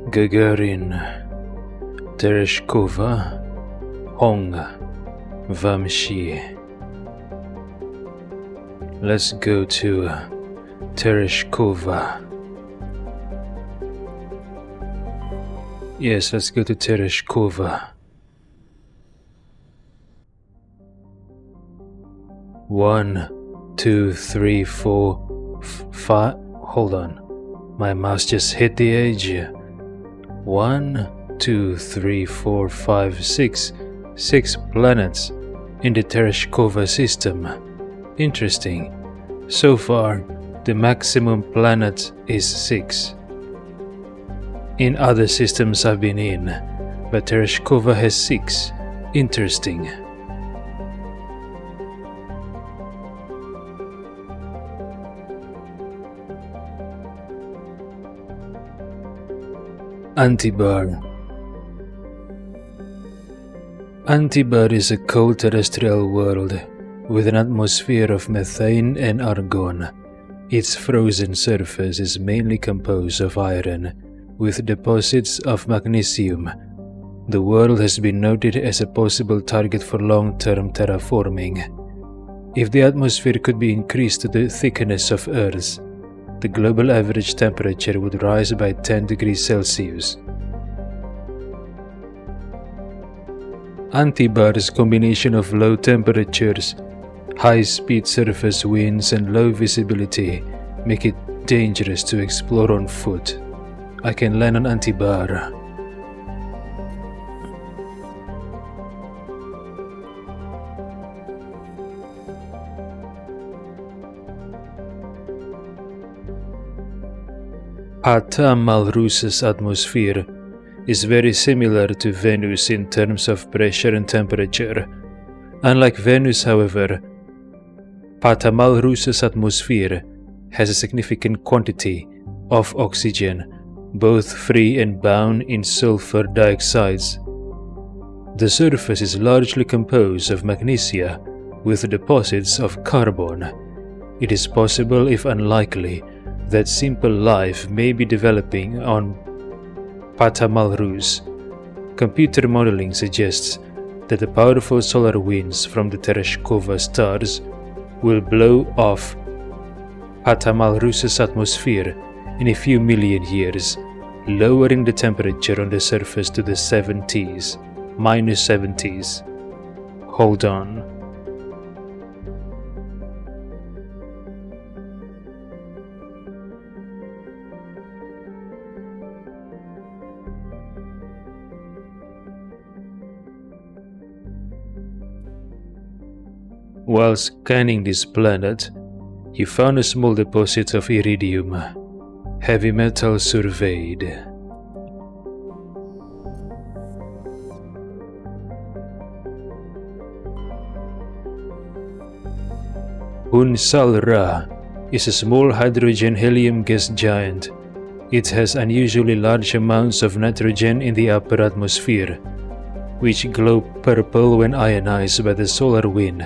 Gagarin, Tereshkova, Hong, Vamshi. Let's go to Tereshkova. Yes, let's go to Tereshkova. 1, 2, 3, 4, 5. Hold on. My mouse just hit the edge. 1, 2, 3, 4, 5, 6. 6 planets in the Tereshkova system. Interesting. So far, the maximum planet is 6. In other systems I've been in, but Tereshkova has 6. Interesting. Antibar. Antibar is a cold terrestrial world with an atmosphere of methane and argon. Its frozen surface is mainly composed of iron, with deposits of magnesium. The world has been noted as a possible target for long-term terraforming. If the atmosphere could be increased to the thickness of Earth's, the global average temperature would rise by 10 degrees Celsius. Antibar's combination of low temperatures, high-speed surface winds and low visibility make it dangerous to explore on foot. I can land on Antibar. Pata Malrus's atmosphere is very similar to Venus in terms of pressure and temperature. Unlike Venus, however, Pata Malrus's atmosphere has a significant quantity of oxygen, both free and bound in sulfur dioxides. The surface is largely composed of magnesia with deposits of carbon. It is possible, if unlikely, that simple life may be developing on Pata Malrus. Computer modeling suggests that the powerful solar winds from the Tereshkova stars will blow off Pata Malrus's atmosphere in a few million years, lowering the temperature on the surface to the minus 70s. Hold on. While scanning this planet, you found a small deposit of iridium. Heavy metal surveyed. Unsalra is a small hydrogen-helium gas giant. It has unusually large amounts of nitrogen in the upper atmosphere, which glow purple when ionized by the solar wind.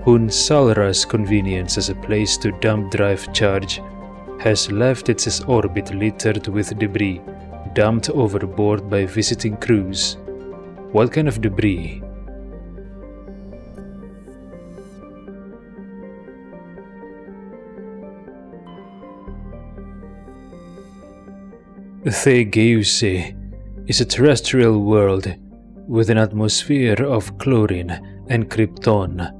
Unsalra's convenience as a place to dump drive charge has left its orbit littered with debris dumped overboard by visiting crews. What kind of debris? Thegeuse is a terrestrial world with an atmosphere of chlorine and krypton.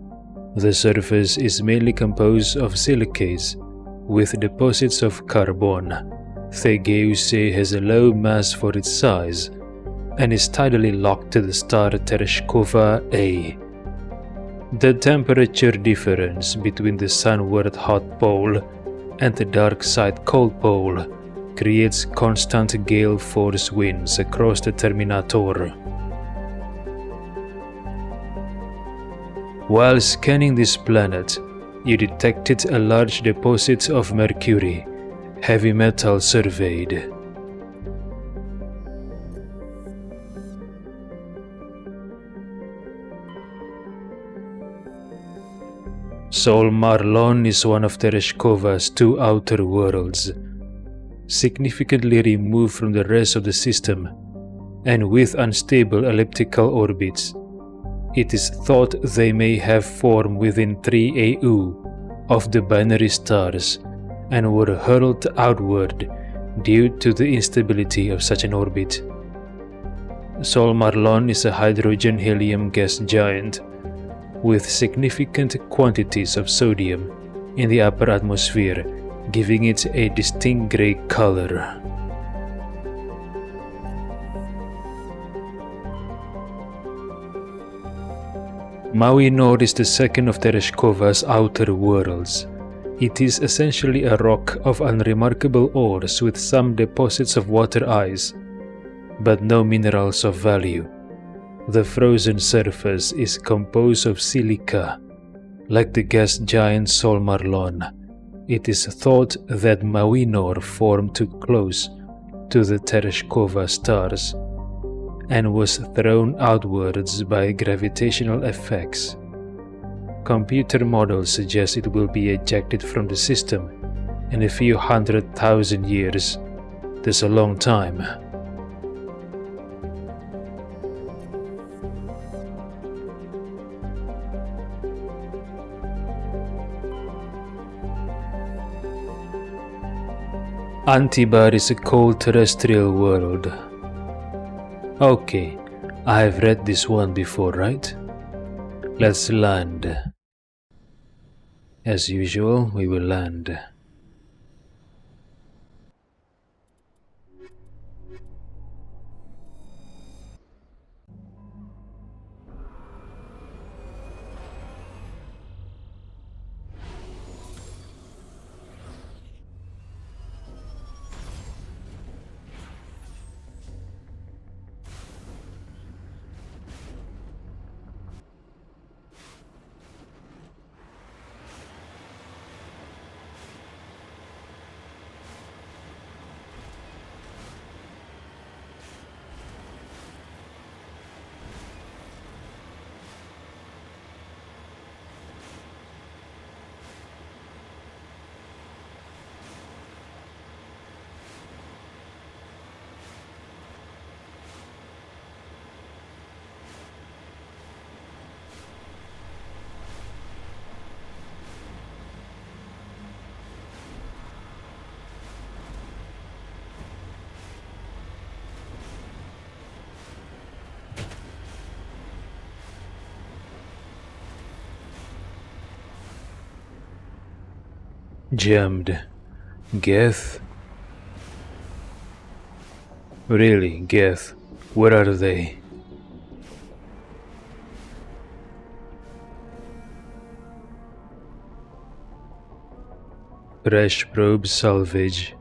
The surface is mainly composed of silicates with deposits of carbon. Thegeuse has a low mass for its size and is tidally locked to the star Tereshkova A. The temperature difference between the sunward hot pole and the dark side cold pole creates constant gale force winds across the Terminator. While scanning this planet, you detected a large deposit of mercury, heavy metal surveyed. Sol Marlon is one of Tereshkova's two outer worlds, significantly removed from the rest of the system and with unstable elliptical orbits. It is thought they may have formed within 3 AU of the binary stars and were hurled outward due to the instability of such an orbit. Sol Marlon is a hydrogen-helium gas giant with significant quantities of sodium in the upper atmosphere, giving it a distinct grey color. Maui Nord is the second of Tereshkova's outer worlds. It is essentially a rock of unremarkable ores with some deposits of water ice, but no minerals of value. The frozen surface is composed of silica. Like the gas giant Sol Marlon, it is thought that Maui Nord formed too close to the Tereshkova stars and was thrown outwards by gravitational effects. Computer models suggest it will be ejected from the system in a few 100,000 years. That's a long time. Antibar is a cold terrestrial world. Okay, I have read this one before, right? Let's land. As usual, we will land. Jammed. Geth? Really, Geth? Where are they? Crash probe salvage.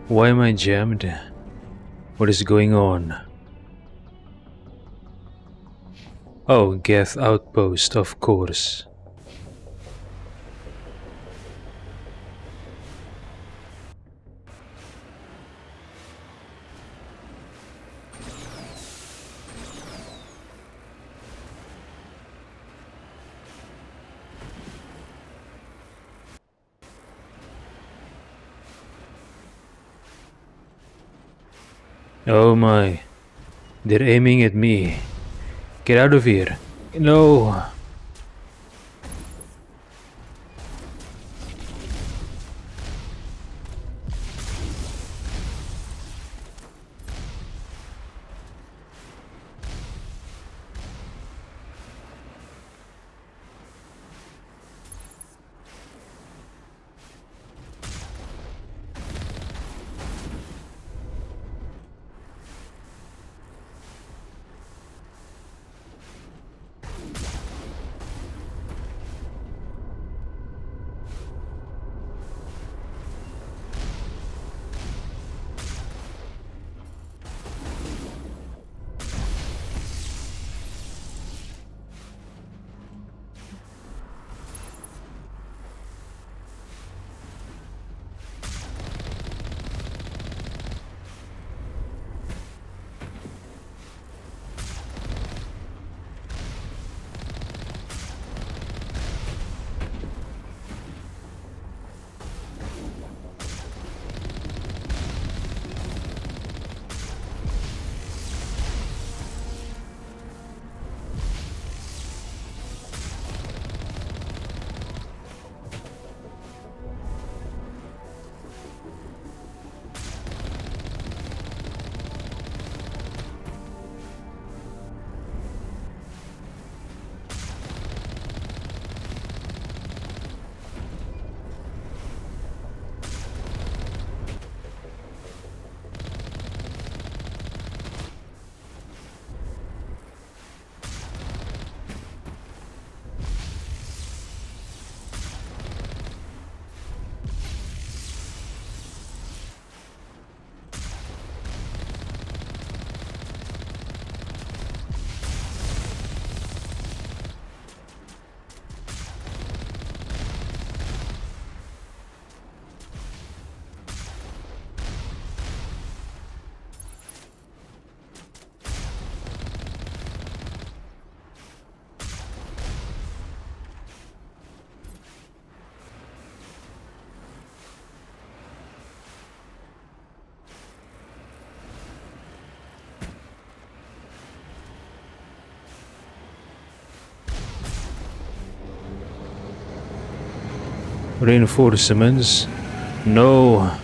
Why am I jammed? What is going on? Oh, Geth outpost, of course. Oh my, they're aiming at me. Get out of here. No. Reinforcements? No.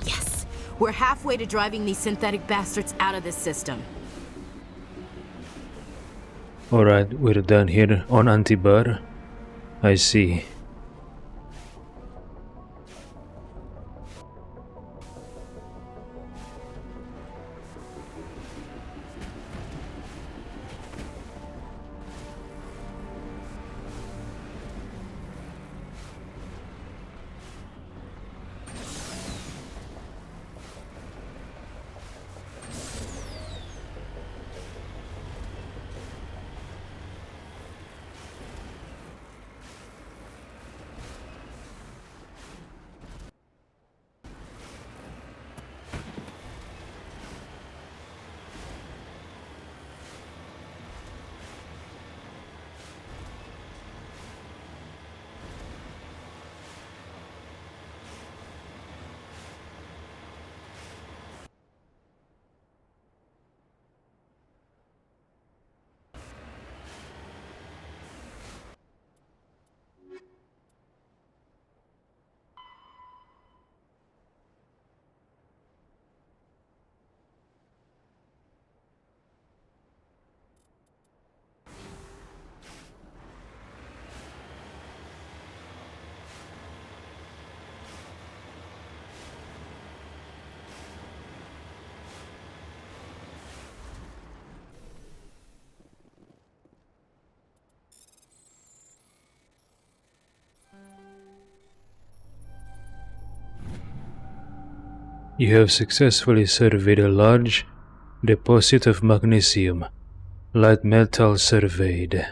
Yes! We're halfway to driving these synthetic bastards out of this system. Alright, we're done here on Antibar. I see. You have successfully surveyed a large deposit of magnesium. Light metal surveyed.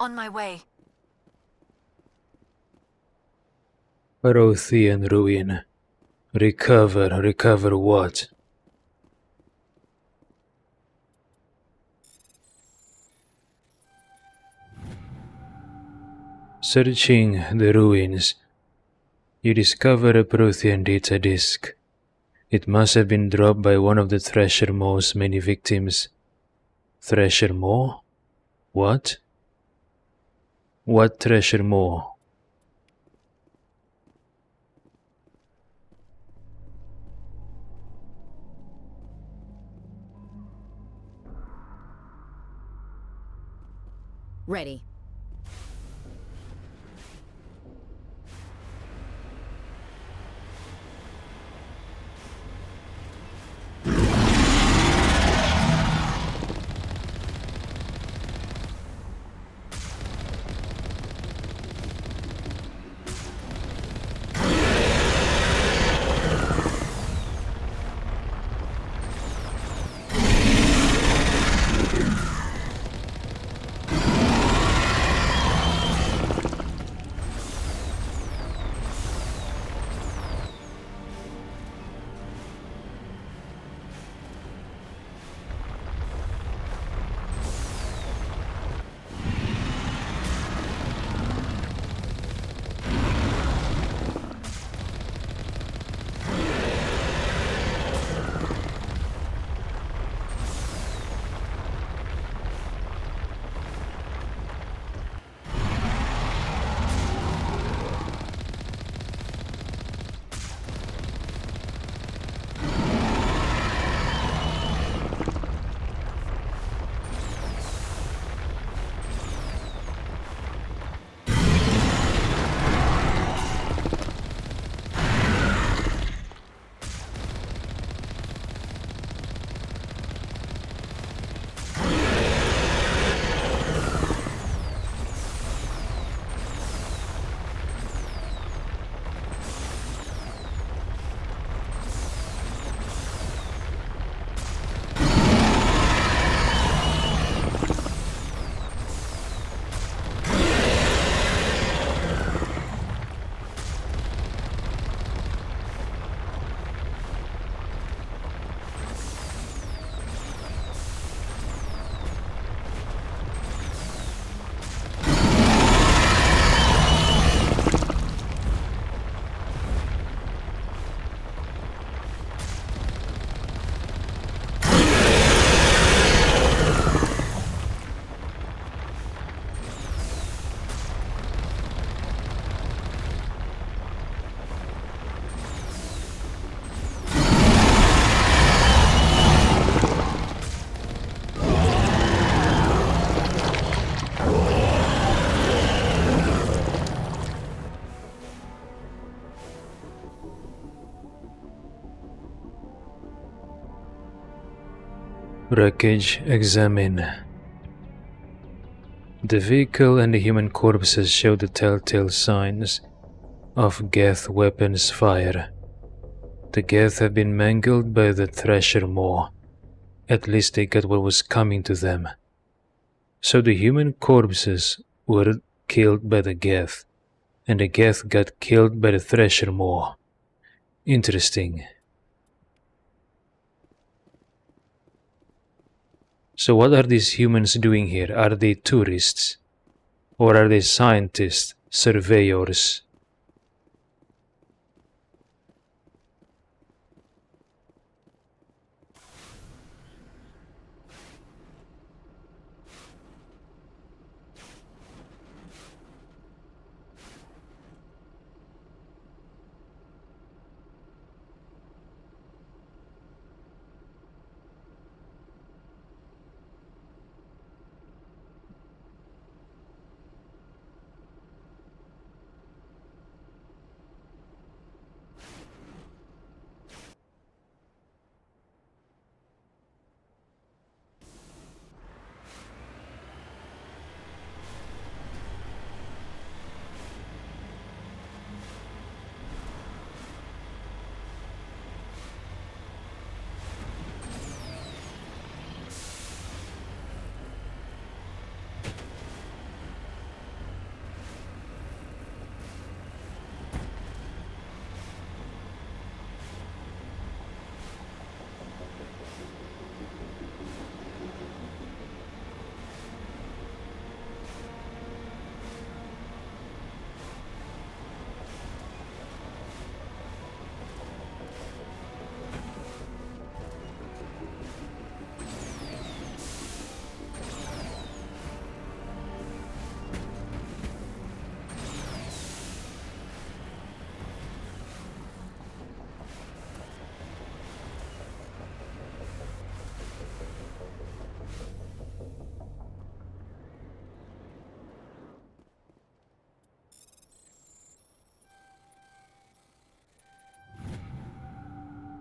On my way. Prothean ruin. Recover what? Searching the ruins, you discover a Prothean data disk. It must have been dropped by one of the Thresher Maw's many victims. Thresher Maw? What? What Thresher Maw? Ready. Wreckage examine. The vehicle and the human corpses show the telltale signs of Geth weapons fire. The Geth have been mangled by the Thresher Maw. At least they got what was coming to them. So the human corpses were killed by the Geth, and the Geth got killed by the Thresher Maw. Interesting. So what are these humans doing here? Are they tourists? Or are they scientists, surveyors?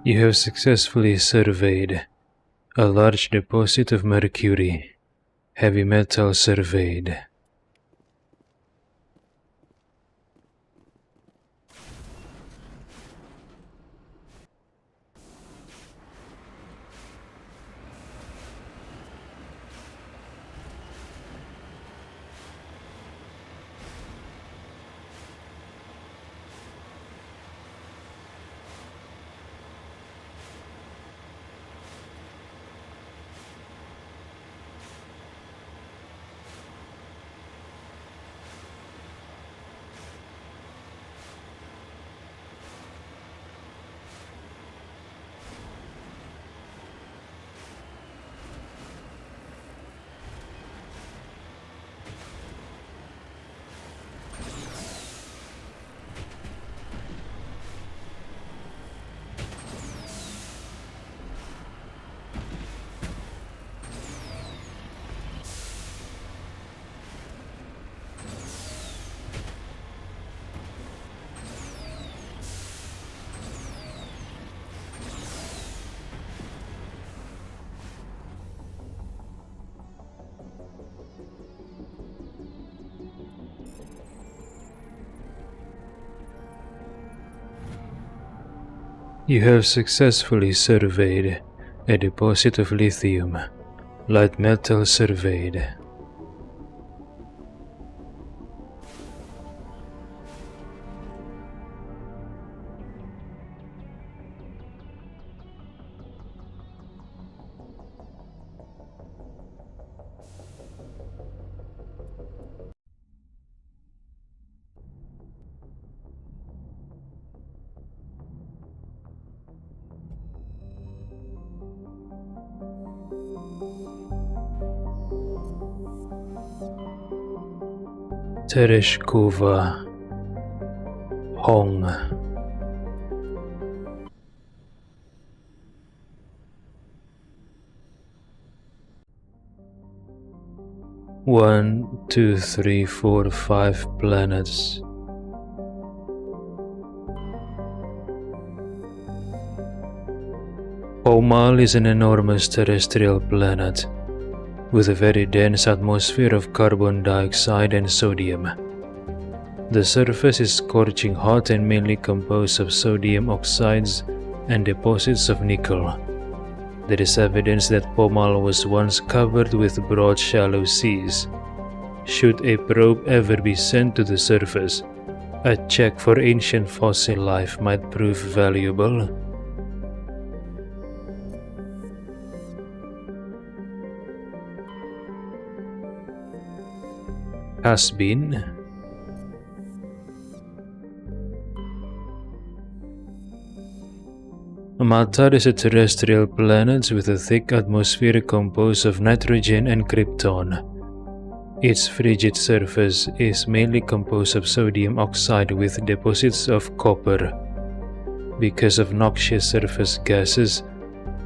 You have successfully surveyed a large deposit of mercury. Heavy metal surveyed. You have successfully surveyed a deposit of lithium. Light metal surveyed. Tereshkova Hong. One, two, three, four, 5 planets. Pomal is an enormous terrestrial planet with a very dense atmosphere of carbon dioxide and sodium. The surface is scorching hot and mainly composed of sodium oxides and deposits of nickel. There is evidence that Pomal was once covered with broad shallow seas. Should a probe ever be sent to the surface, a check for ancient fossil life might prove valuable. Has been. Matar is a terrestrial planet with a thick atmosphere composed of nitrogen and krypton. Its frigid surface is mainly composed of sodium oxide with deposits of copper. Because of noxious surface gases,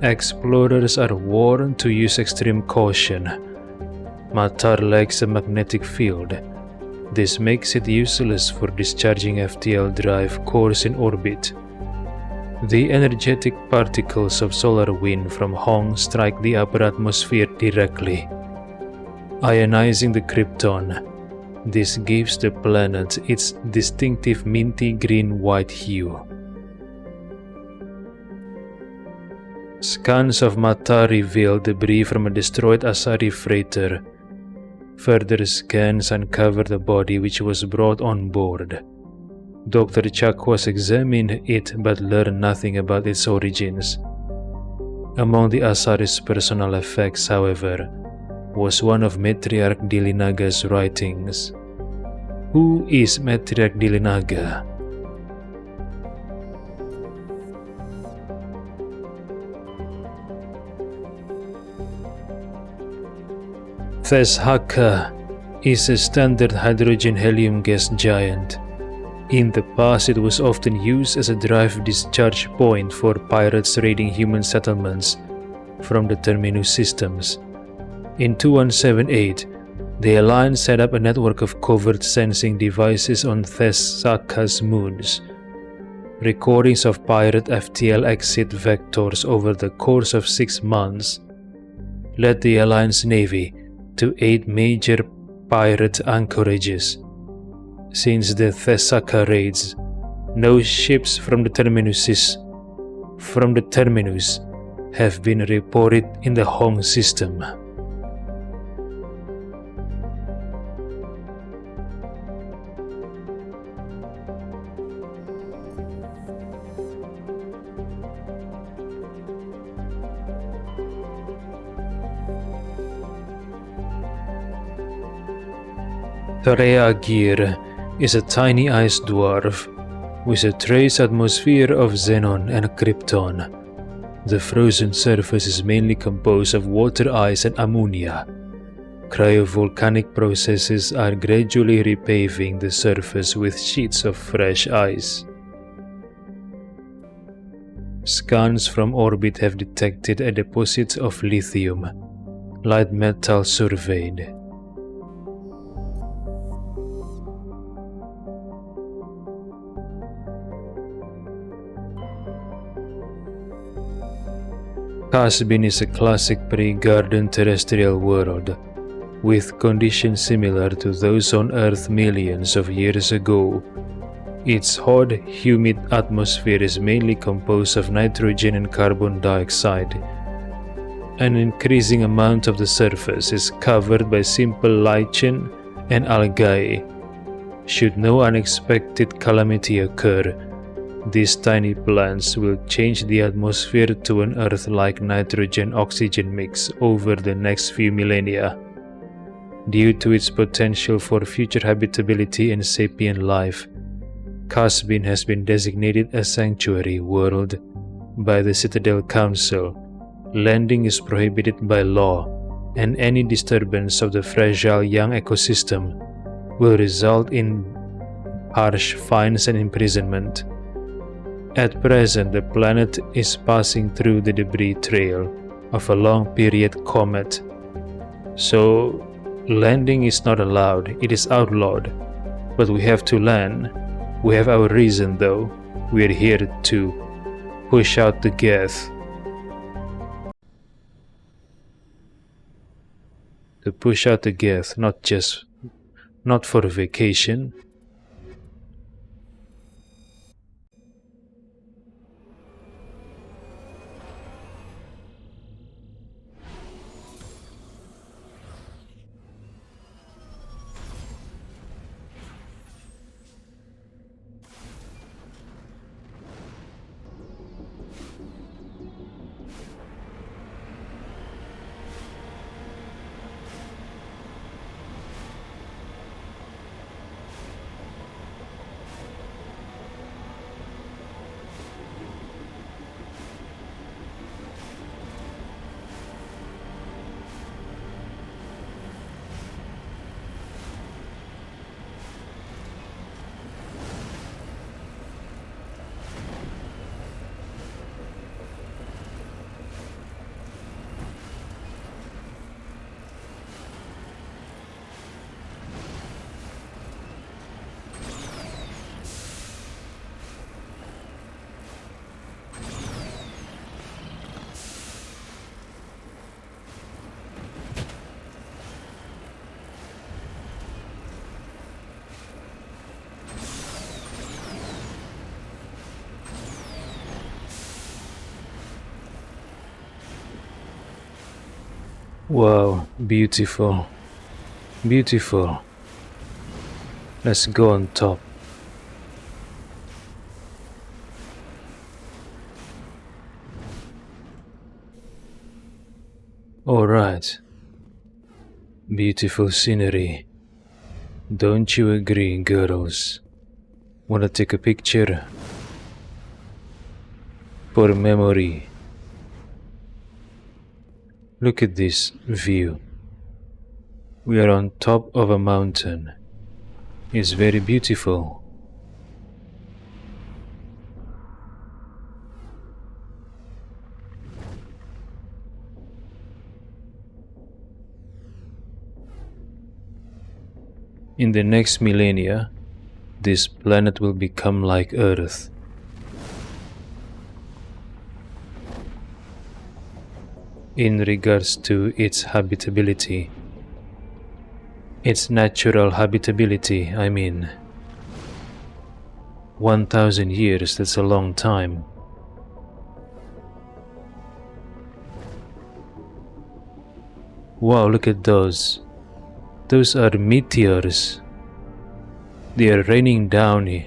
explorers are warned to use extreme caution. Matar lacks a magnetic field. This makes it useless for discharging FTL drive cores in orbit. The energetic particles of solar wind from Hong strike the upper atmosphere directly, ionizing the krypton. This gives the planet its distinctive minty green-white hue. Scans of Matar reveal debris from a destroyed Asari freighter. Further scans uncover the body which was brought on board. Dr. Chakwas examined it but learned nothing about its origins. Among the Asari's personal effects, however, was one of Matriarch Dilinaga's writings. Who is Matriarch Dilinaga? Theshaka is a standard hydrogen-helium gas giant. In the past, it was often used as a drive discharge point for pirates raiding human settlements from the Terminus systems. In 2178, the Alliance set up a network of covert sensing devices on Theshaka's moons. Recordings of pirate FTL exit vectors over the course of 6 months led the Alliance Navy to 8 major pirate anchorages. Since the Theshaka raids, no ships from the Terminus have been reported in the Hong system. Thorea is a tiny ice dwarf with a trace atmosphere of xenon and krypton. The frozen surface is mainly composed of water ice and ammonia. Cryovolcanic processes are gradually repaving the surface with sheets of fresh ice. Scans from orbit have detected a deposit of lithium. Light metal surveyed. Casbin is a classic pre-garden terrestrial world, with conditions similar to those on Earth millions of years ago. Its hot, humid atmosphere is mainly composed of nitrogen and carbon dioxide. An increasing amount of the surface is covered by simple lichen and algae. Should no unexpected calamity occur, these tiny plants will change the atmosphere to an Earth-like nitrogen-oxygen mix over the next few millennia. Due to its potential for future habitability and sapient life, Casbin has been designated a sanctuary world by the Citadel Council. Landing is prohibited by law, and any disturbance of the fragile young ecosystem will result in harsh fines and imprisonment. At present, the planet is passing through the debris trail of a long-period comet. So, landing is not allowed, it is outlawed. But we have to land. We have our reason though. We are here to push out the Geth. to push out the Geth, not for a vacation. Wow, beautiful. Beautiful. Let's go on top. Alright. Beautiful scenery. Don't you agree, girls? Wanna take a picture? For memory. Look at this view. We are on top of a mountain. It's very beautiful. In the next millennia, this planet will become like Earth. In regards to its habitability. Its natural habitability, I mean. 1,000 years, that's a long time. Wow, look at those. Those are meteors. They are raining down,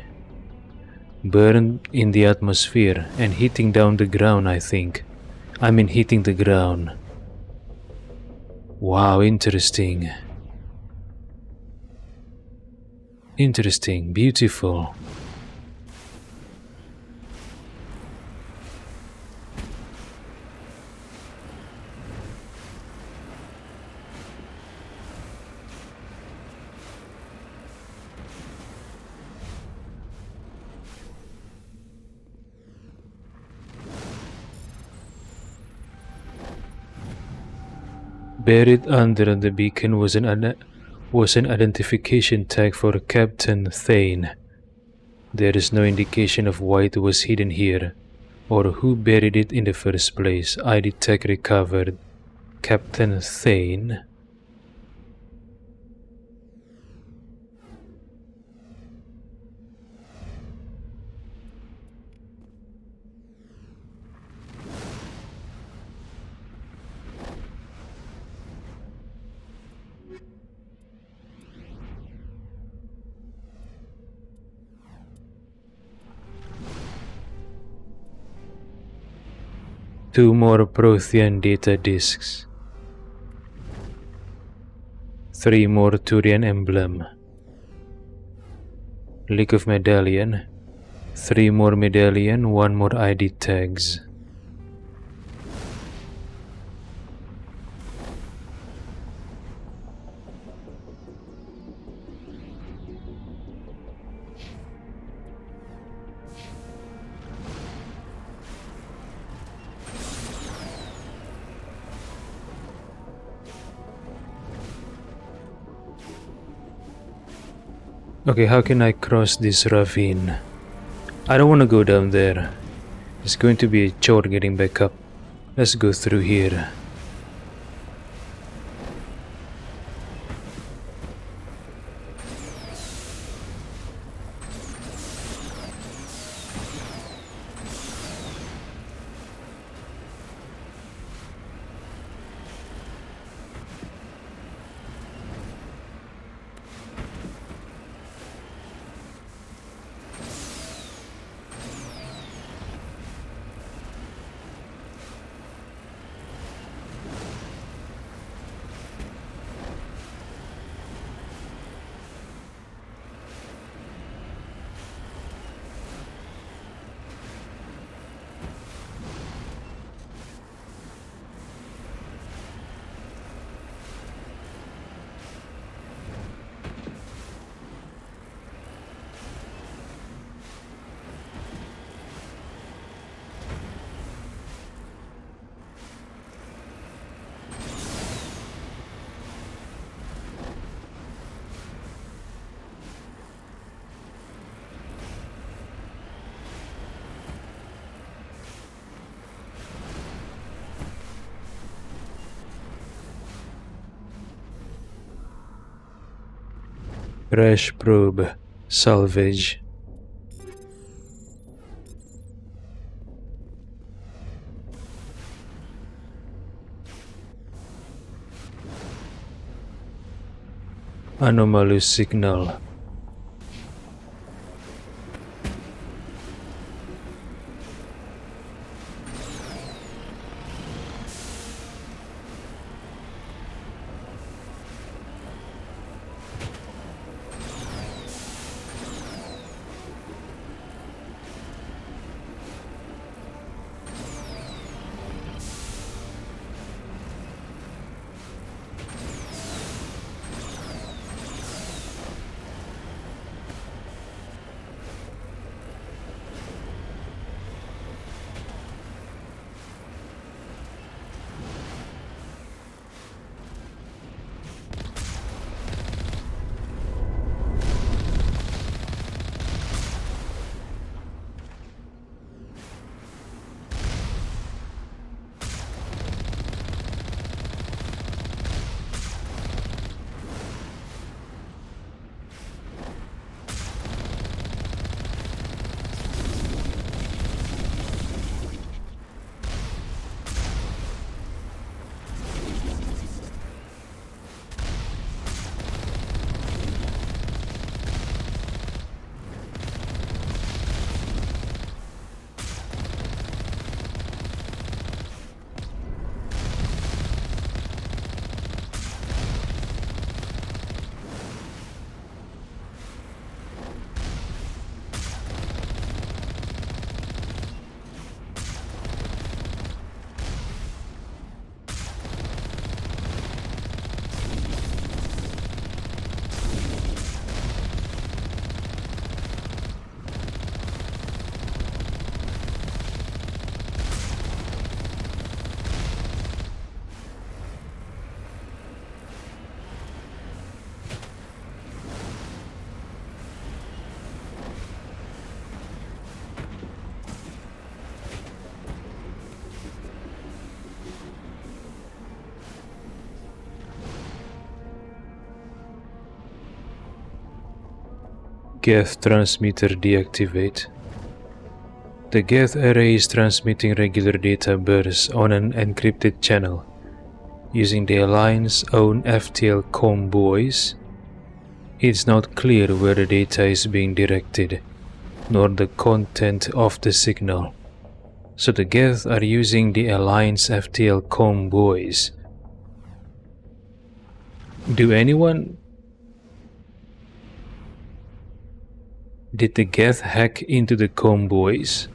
burned in the atmosphere and hitting down the ground, I think. I mean hitting the ground. Wow, interesting. Interesting, beautiful. Buried under the beacon was an identification tag for Captain Thane. There is no indication of why it was hidden here, or who buried it in the first place. ID tag recovered. Captain Thane. Two more Prothean data discs. 3 more Turian emblem. Leak of medallion. 3 more medallion, 1 more ID tags. Okay, how can I cross this ravine? I don't want to go down there. It's going to be a chore getting back up. Let's go through here. Crash probe. Salvage. Anomalous signal. Geth transmitter deactivate. The Geth array is transmitting regular data bursts on an encrypted channel using the Alliance's own FTL comm buoys. It's not clear where the data is being directed, nor the content of the signal. So the Geth are using the Alliance FTL comm buoys. Did the Geth hack into the comm buoys?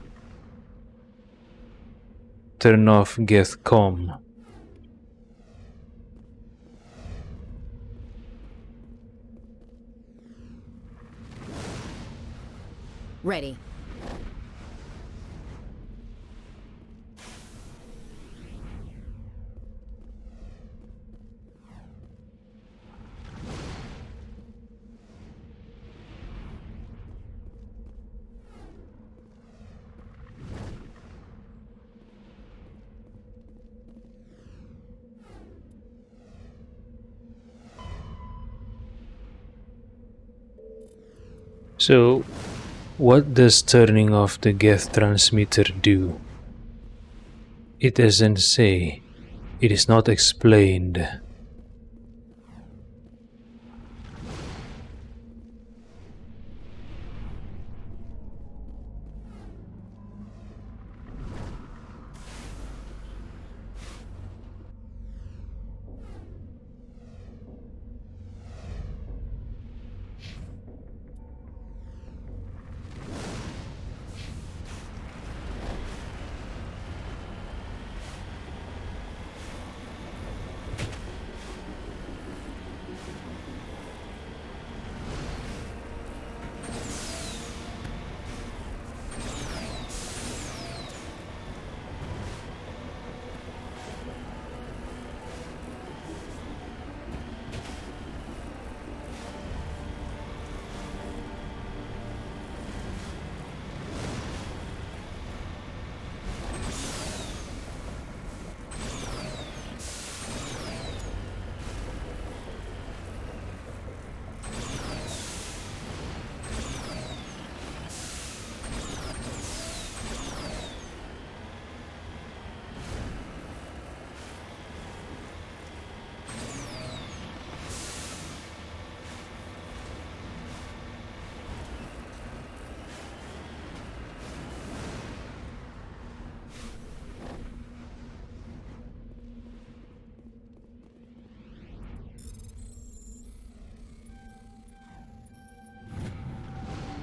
Turn off Geth comm. Ready. So, what does turning off the Geth transmitter do? It doesn't say. It is not explained.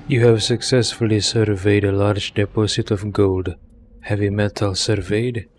You have successfully surveyed a large deposit of gold. Heavy metal surveyed?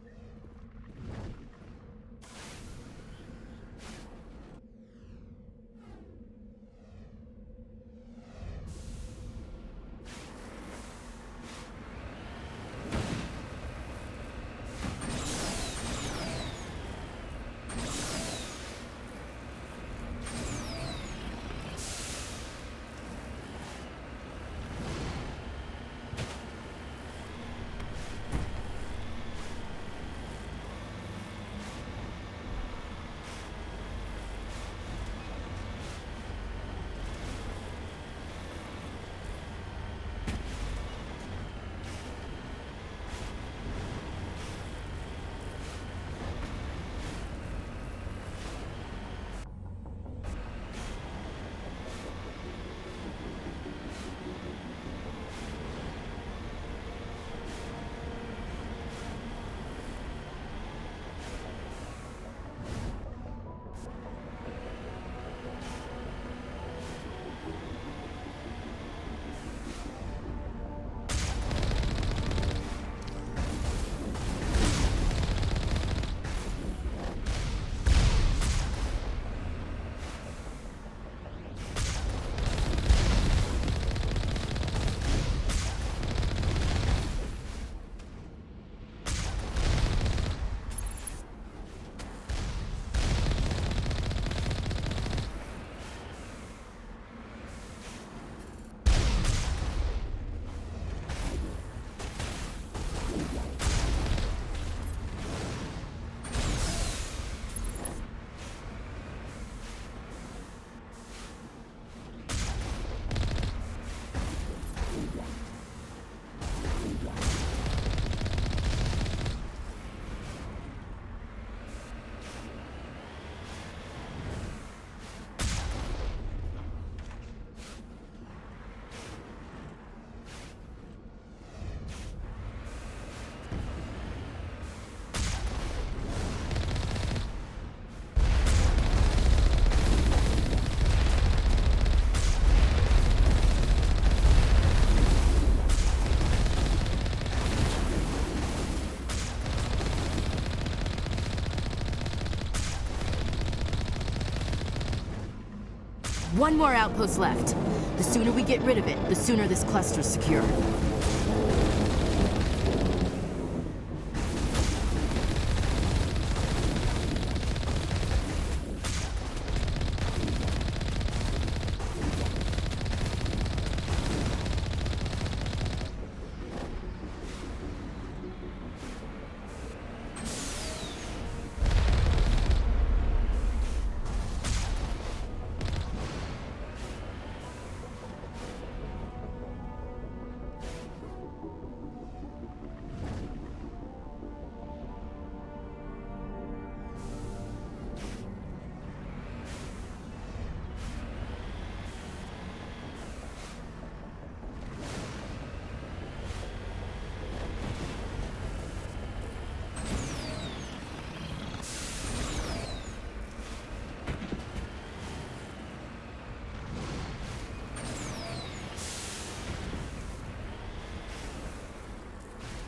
One more outpost left. The sooner we get rid of it, the sooner this cluster's secure.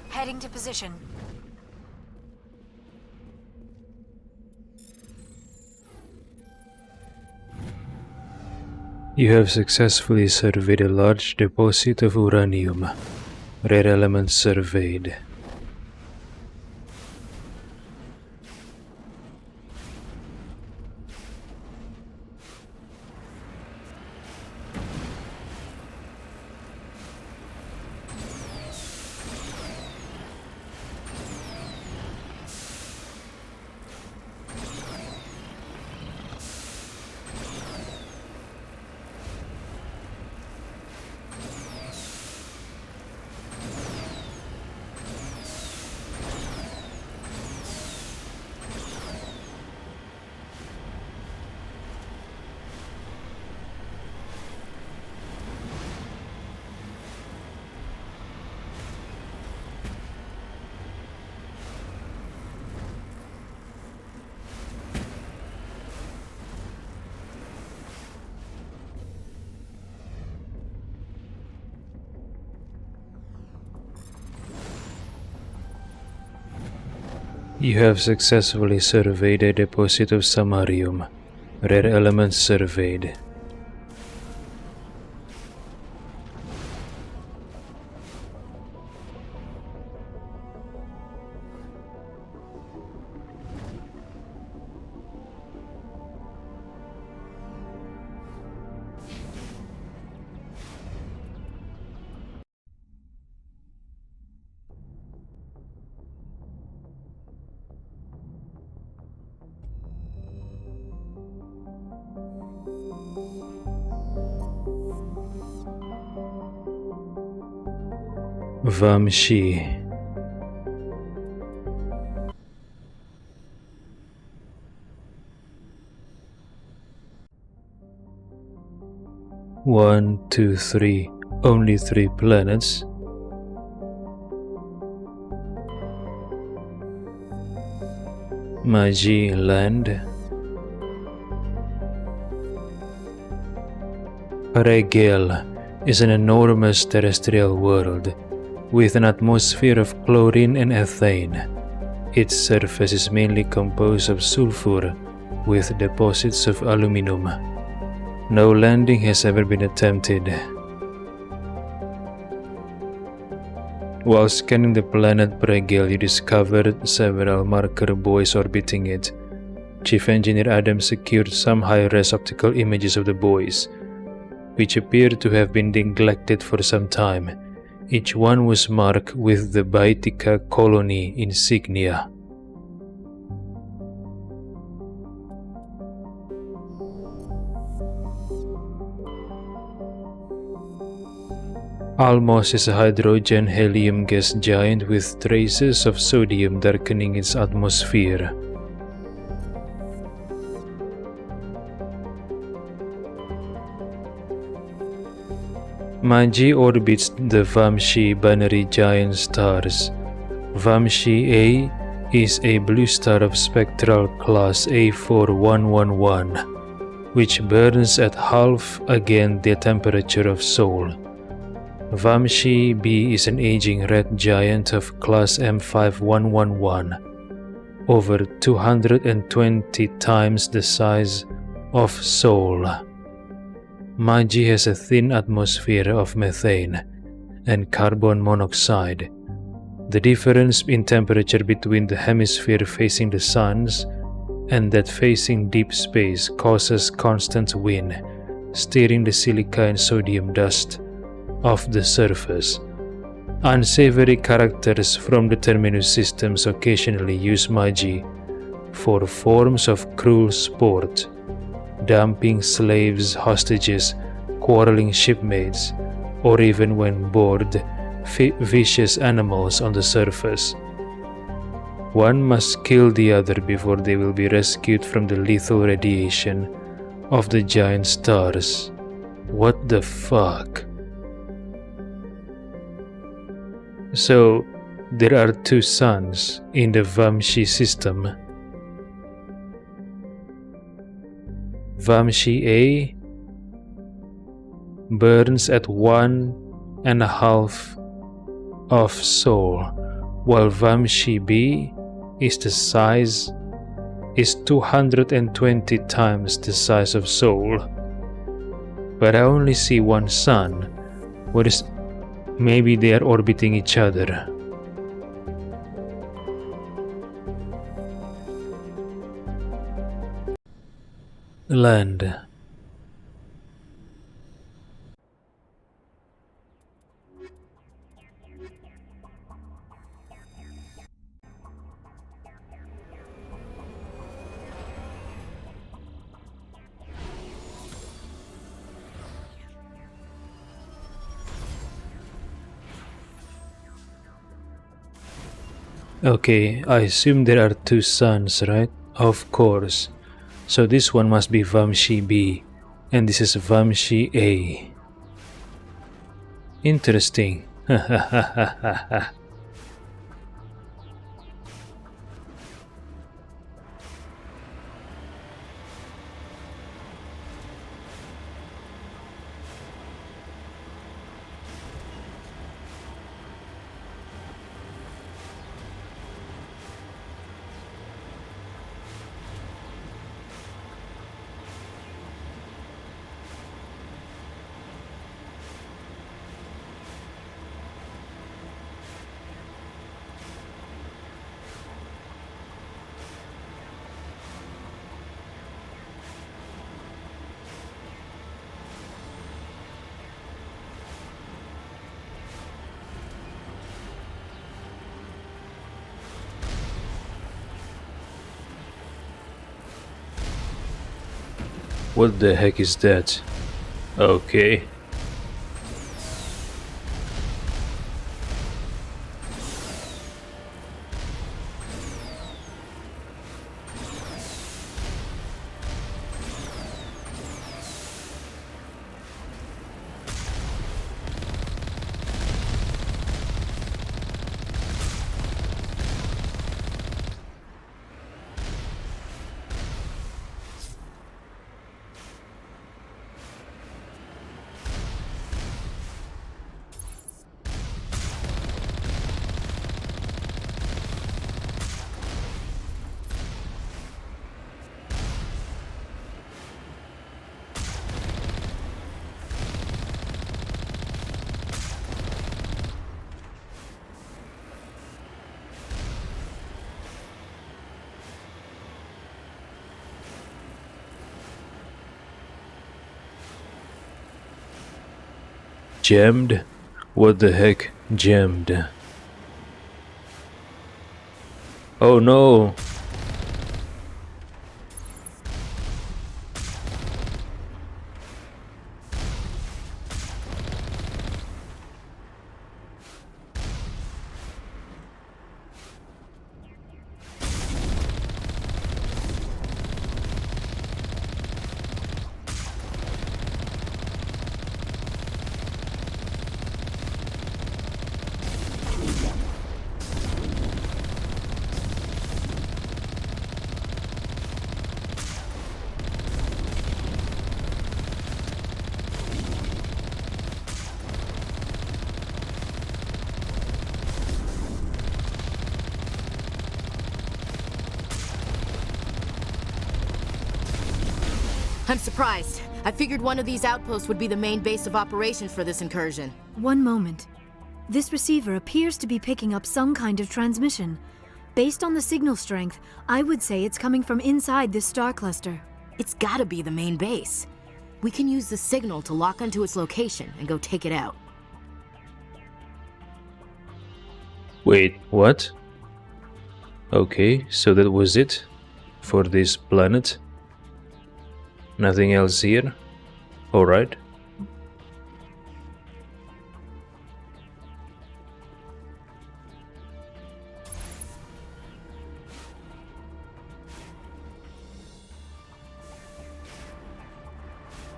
Heading to position. You have successfully surveyed a large deposit of uranium. Rare elements surveyed. You have successfully surveyed a deposit of samarium. Rare elements surveyed. Vamshi. One, two, three. Only 3 planets. Magi land. Regel is an enormous terrestrial world with an atmosphere of chlorine and ethane. Its surface is mainly composed of sulfur with deposits of aluminum. No landing has ever been attempted. While scanning the planet Pregel, you discovered several marker buoys orbiting it. Chief Engineer Adam secured some high-res optical images of the buoys, which appeared to have been neglected for some time. Each one was marked with the Baetica colony insignia. Almos is a hydrogen-helium gas giant with traces of sodium darkening its atmosphere. Magi orbits the Vamshi binary giant stars. Vamshi A is a blue star of spectral class A4111, which burns at half again the temperature of Sol. Vamshi B is an aging red giant of class M5111, over 220 times the size of Sol. Magi has a thin atmosphere of methane and carbon monoxide. The difference in temperature between the hemisphere facing the suns and that facing deep space causes constant wind, stirring the silica and sodium dust off the surface. Unsavory characters from the terminus systems occasionally use Magi for forms of cruel sport, dumping slaves, hostages, quarreling shipmates, or even when bored, vicious animals on the surface. One must kill the other before they will be rescued from the lethal radiation of the giant stars. What the fuck? So, there are 2 suns in the Vamshi system. Vamshi A burns at 1.5 of Sol, while Vamshi B is 220 times the size of Sol. But I only see 1 sun. Maybe they are orbiting each other. Land. Okay, I assume there are 2 suns, right? Of course. So this one must be Vamshi B, and this is Vamshi A. Interesting. What the heck is that? Okay. Jammed? What the heck? Jammed. Oh no! I'm surprised. I figured one of these outposts would be the main base of operations for this incursion. One moment. This receiver appears to be picking up some kind of transmission. Based on the signal strength, I would say it's coming from inside this star cluster. It's gotta be the main base. We can use the signal to lock onto its location and go take it out. Wait, what? Okay, so that was it? For this planet? Nothing else here? Alright.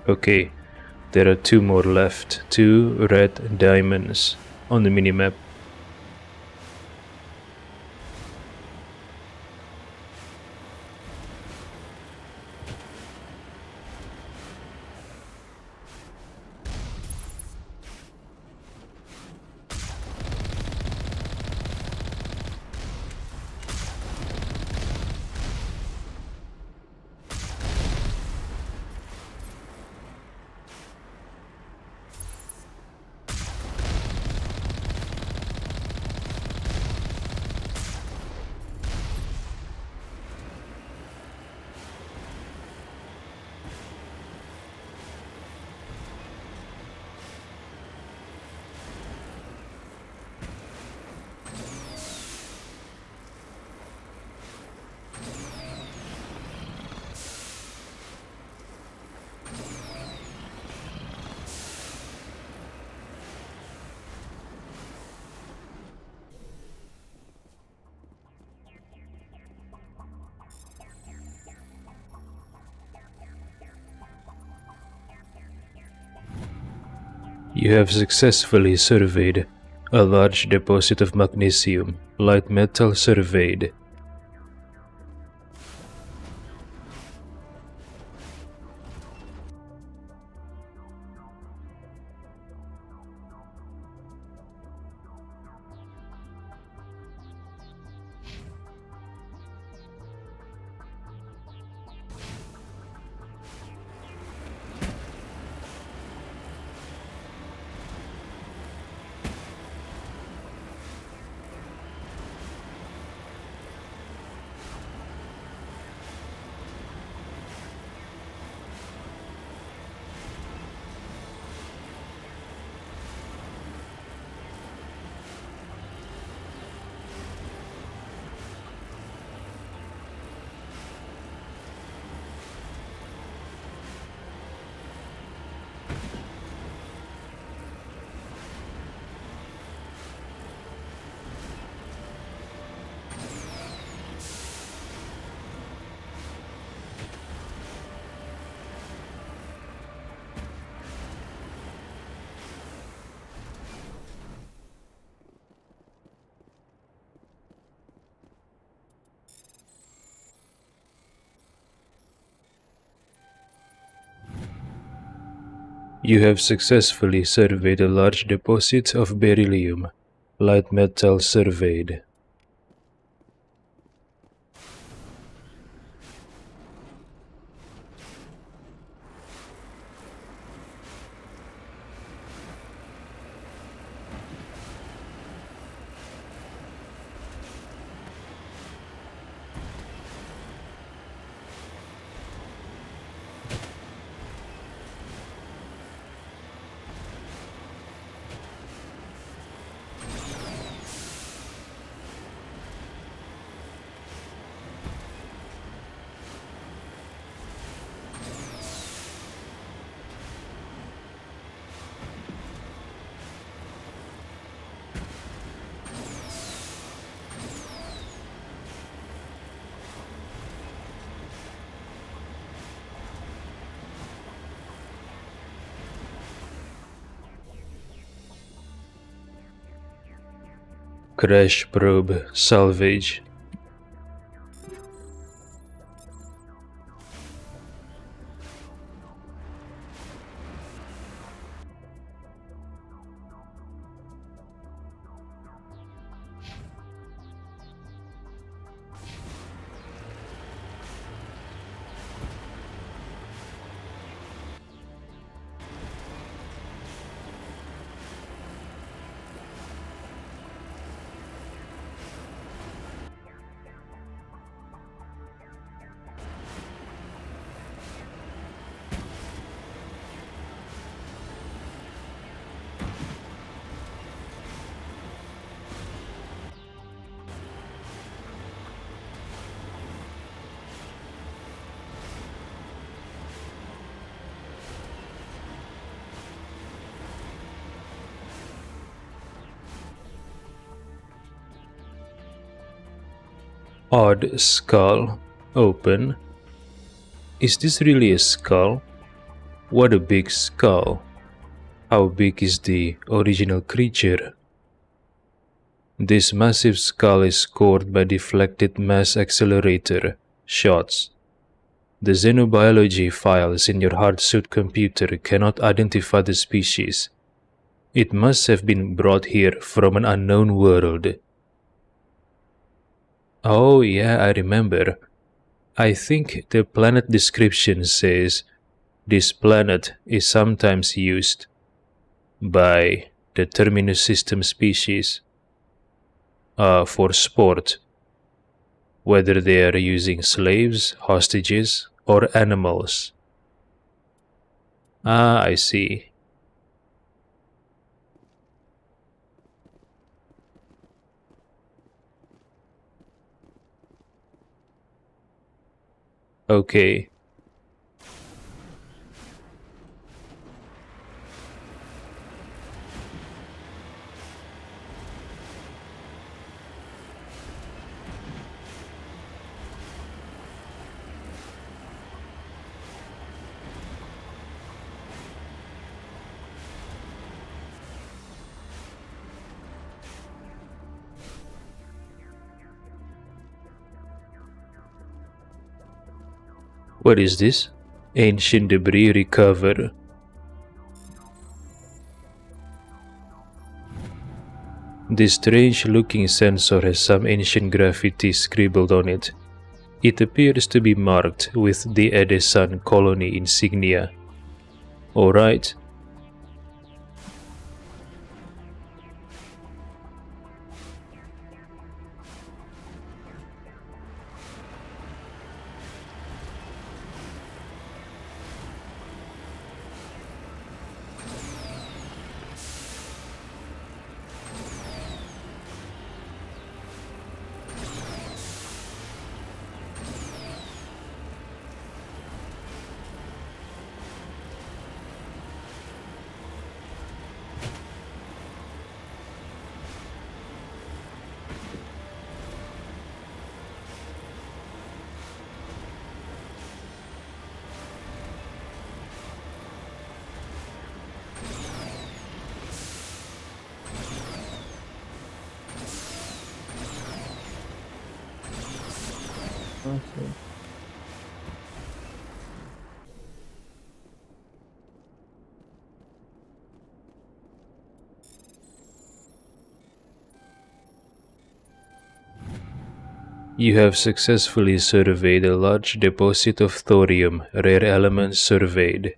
Okay, there are 2 more left. 2 red diamonds on the minimap. You have successfully surveyed a large deposit of magnesium, light metal surveyed. You have successfully surveyed a large deposit of beryllium. Light metal surveyed. Crash probe salvage. Odd skull. Open. Is this really a skull? What a big skull. How big is the original creature? This massive skull is scored by deflected mass accelerator shots. The xenobiology files in your hard suit computer cannot identify the species. It must have been brought here from an unknown world. Oh yeah, I remember. I think the planet description says this planet is sometimes used by the Terminus system species for sport, whether they are using slaves, hostages, or animals. Ah, I see. Okay. What is this? Ancient debris recover. This strange looking sensor has some ancient graffiti scribbled on it. It appears to be marked with the Edesan colony insignia. Alright. Okay. You have successfully surveyed a large deposit of thorium, rare elements surveyed.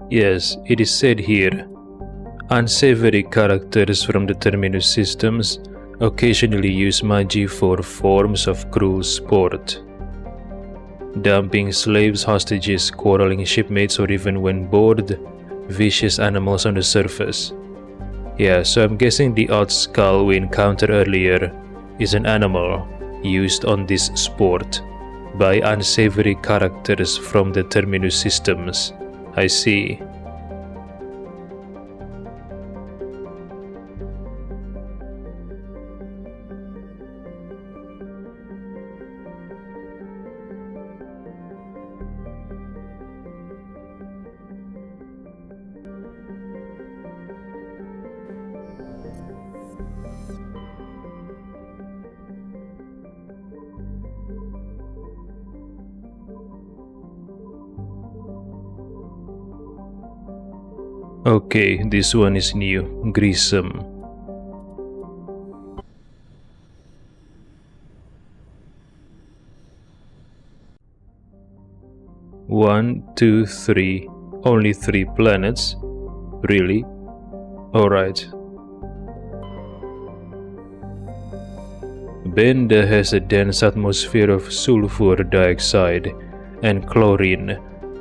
Yes, it is said here. Unsavory characters from the Terminus systems occasionally use Magi for forms of cruel sport. Dumping slaves, hostages, quarreling shipmates, or even when bored, vicious animals on the surface. Yeah, so I'm guessing the odd skull we encountered earlier is an animal used on this sport by unsavory characters from the Terminus systems. I see. Okay, this one is new. Gruesome. One, two, three. Only 3 planets? Really? Alright. Benda has a dense atmosphere of sulfur dioxide and chlorine,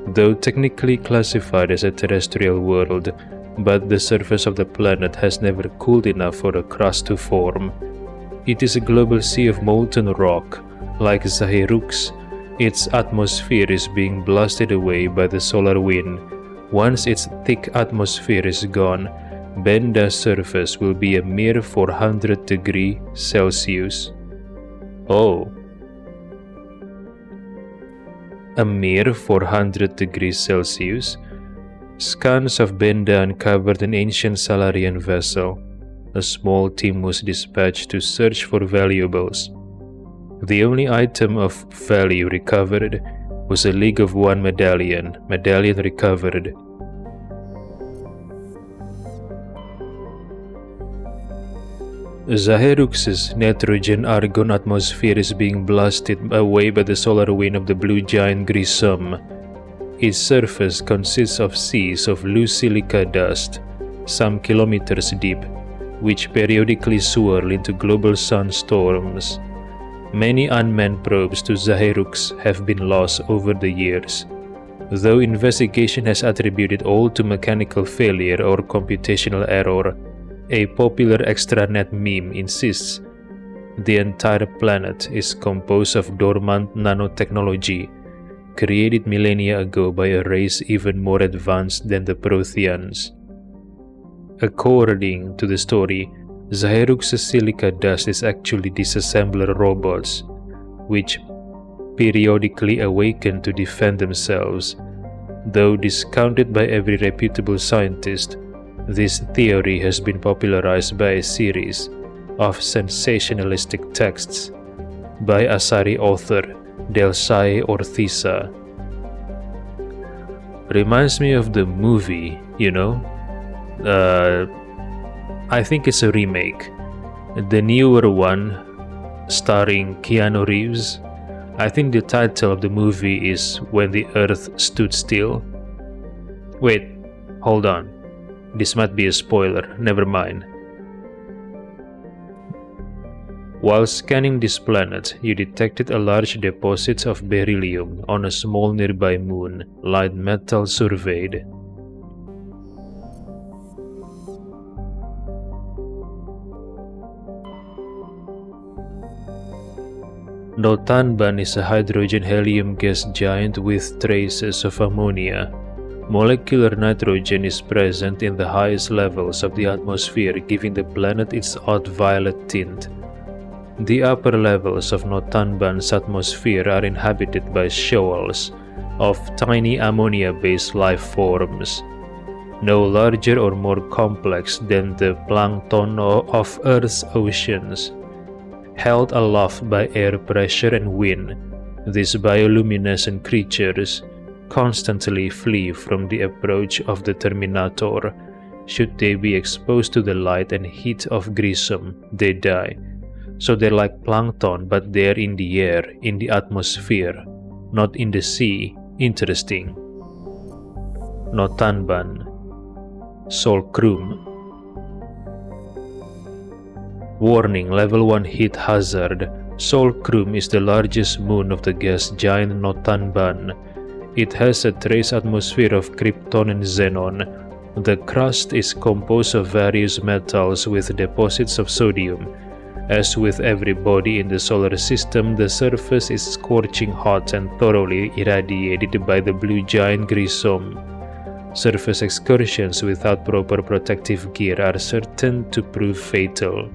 though technically classified as a terrestrial world, but the surface of the planet has never cooled enough for a crust to form. It is a global sea of molten rock. Like Zahirux, its atmosphere is being blasted away by the solar wind. Once its thick atmosphere is gone, Benda's surface will be a mere 400 degrees Celsius. Oh. A mere 400 degrees Celsius? Scans of Benda uncovered an ancient Salarian vessel. A small team was dispatched to search for valuables. The only item of value recovered was a League of One medallion. Medallion recovered. Zaherux's nitrogen-argon atmosphere is being blasted away by the solar wind of the blue giant Grissom. Its surface consists of seas of loose silica dust, some kilometers deep, which periodically swirl into global sunstorms. Many unmanned probes to Zaherux have been lost over the years. Though investigation has attributed all to mechanical failure or computational error, a popular extranet meme insists the entire planet is composed of dormant nanotechnology created millennia ago by a race even more advanced than the Protheans. According to the story, Zaherux's silica dust is actually disassembler robots, which periodically awaken to defend themselves. Though discounted by every reputable scientist, this theory has been popularized by a series of sensationalistic texts by Asari author Delsai Orthiza. Reminds me of the movie, you know? I think it's a remake. The newer one, starring Keanu Reeves. I think the title of the movie is When the Earth Stood Still. Wait, hold on. This might be a spoiler, never mind. While scanning this planet, you detected a large deposit of beryllium on a small nearby moon, light metal surveyed. Notanban is a hydrogen-helium gas giant with traces of ammonia. Molecular nitrogen is present in the highest levels of the atmosphere, giving the planet its odd violet tint. The upper levels of Notanban's atmosphere are inhabited by shoals of tiny ammonia-based life forms, no larger or more complex than the plankton of Earth's oceans. Held aloft by air pressure and wind, these bioluminescent creatures constantly flee from the approach of the Terminator. Should they be exposed to the light and heat of Grissom, they die. So they're like plankton, but they're in the air, in the atmosphere, not in the sea. Interesting. Notanban, Solkrum. Warning: Level 1 Heat Hazard. Solkrum is the largest moon of the gas giant Notanban. It has a trace atmosphere of krypton and xenon. The crust is composed of various metals with deposits of sodium. As with every body in the solar system, the surface is scorching hot and thoroughly irradiated by the blue giant Grissom. Surface excursions without proper protective gear are certain to prove fatal.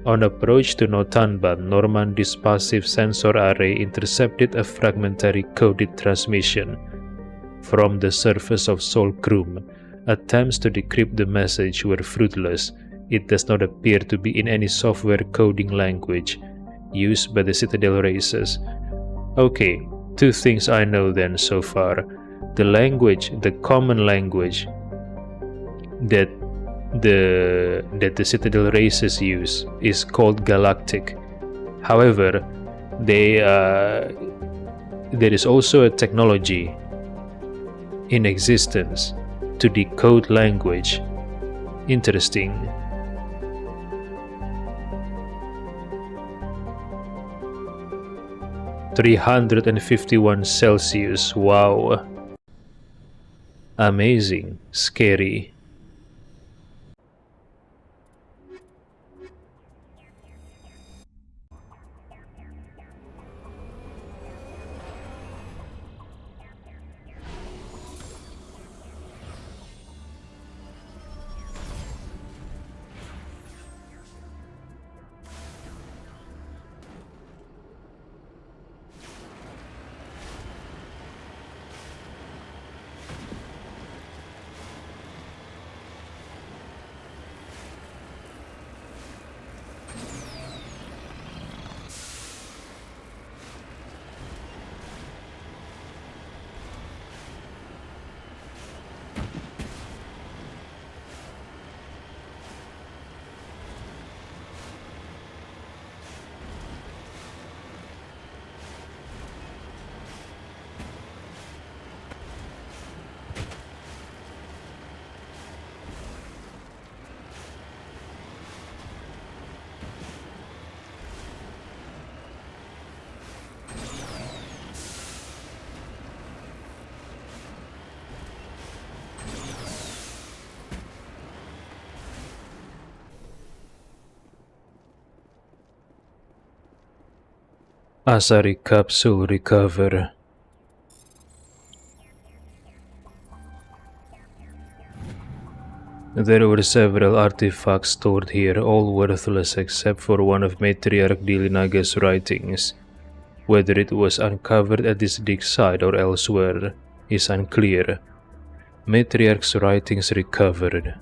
On approach to Notanban, Normandy's passive sensor array intercepted a fragmentary coded transmission from the surface of Solkrum. Attempts to decrypt the message were fruitless. It does not appear to be in any software coding language used by the Citadel races. Okay, two things I know then so far. The language, the common language that the Citadel races use is called Galactic. However, there is also a technology in existence to decode language. Interesting. 351 Celsius. Wow. Amazing. Scary. Asari capsule recover. There were several artifacts stored here, all worthless except for one of Matriarch Dilinaga's writings. Whether it was uncovered at this dig site or elsewhere is unclear. Matriarch's writings recovered.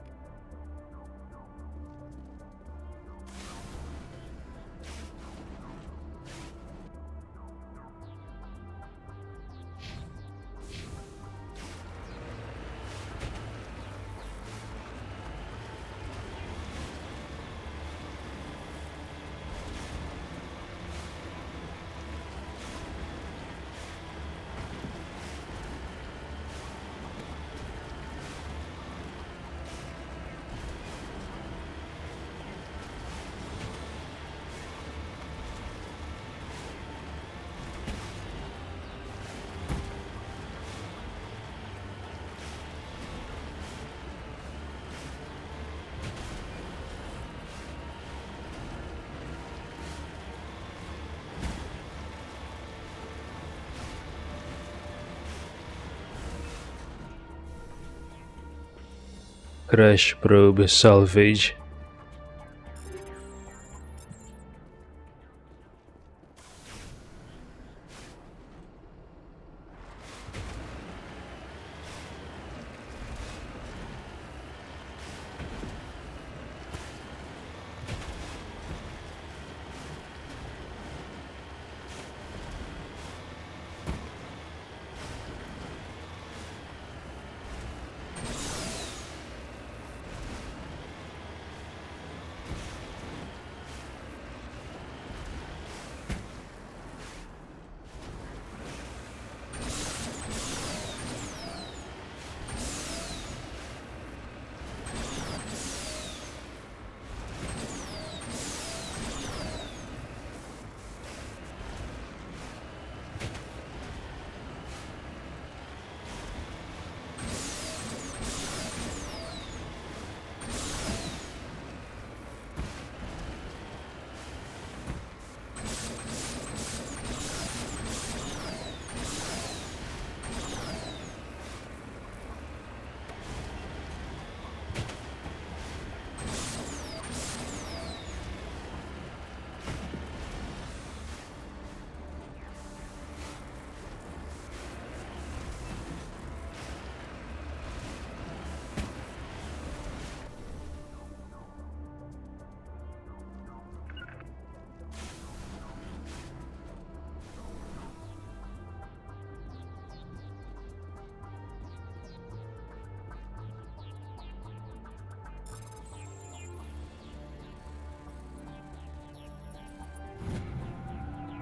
Crash probe salvage.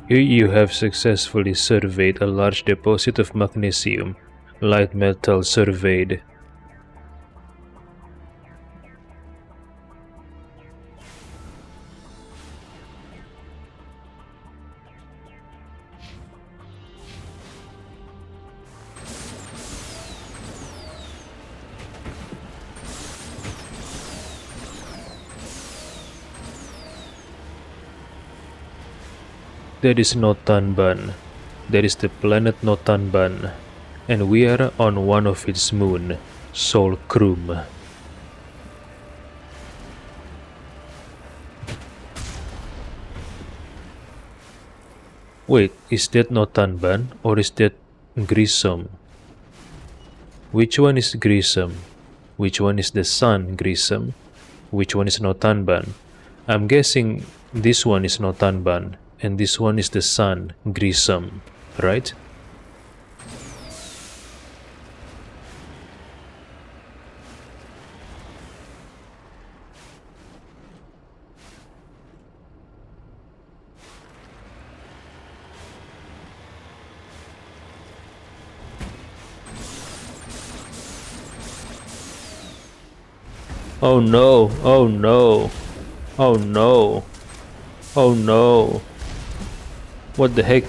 Here you have successfully surveyed a large deposit of magnesium, light metal surveyed. That is Notanban. That is the planet Notanban, and we are on one of its moon, Solkrum. Wait, is that Notanban or is that Grissom? Which one is Grissom? Which one is the sun Grissom? Which one is Notanban? I'm guessing this one is Notanban and this one is the sun Grissom, right? Oh no, oh no, oh no, oh no. What the heck?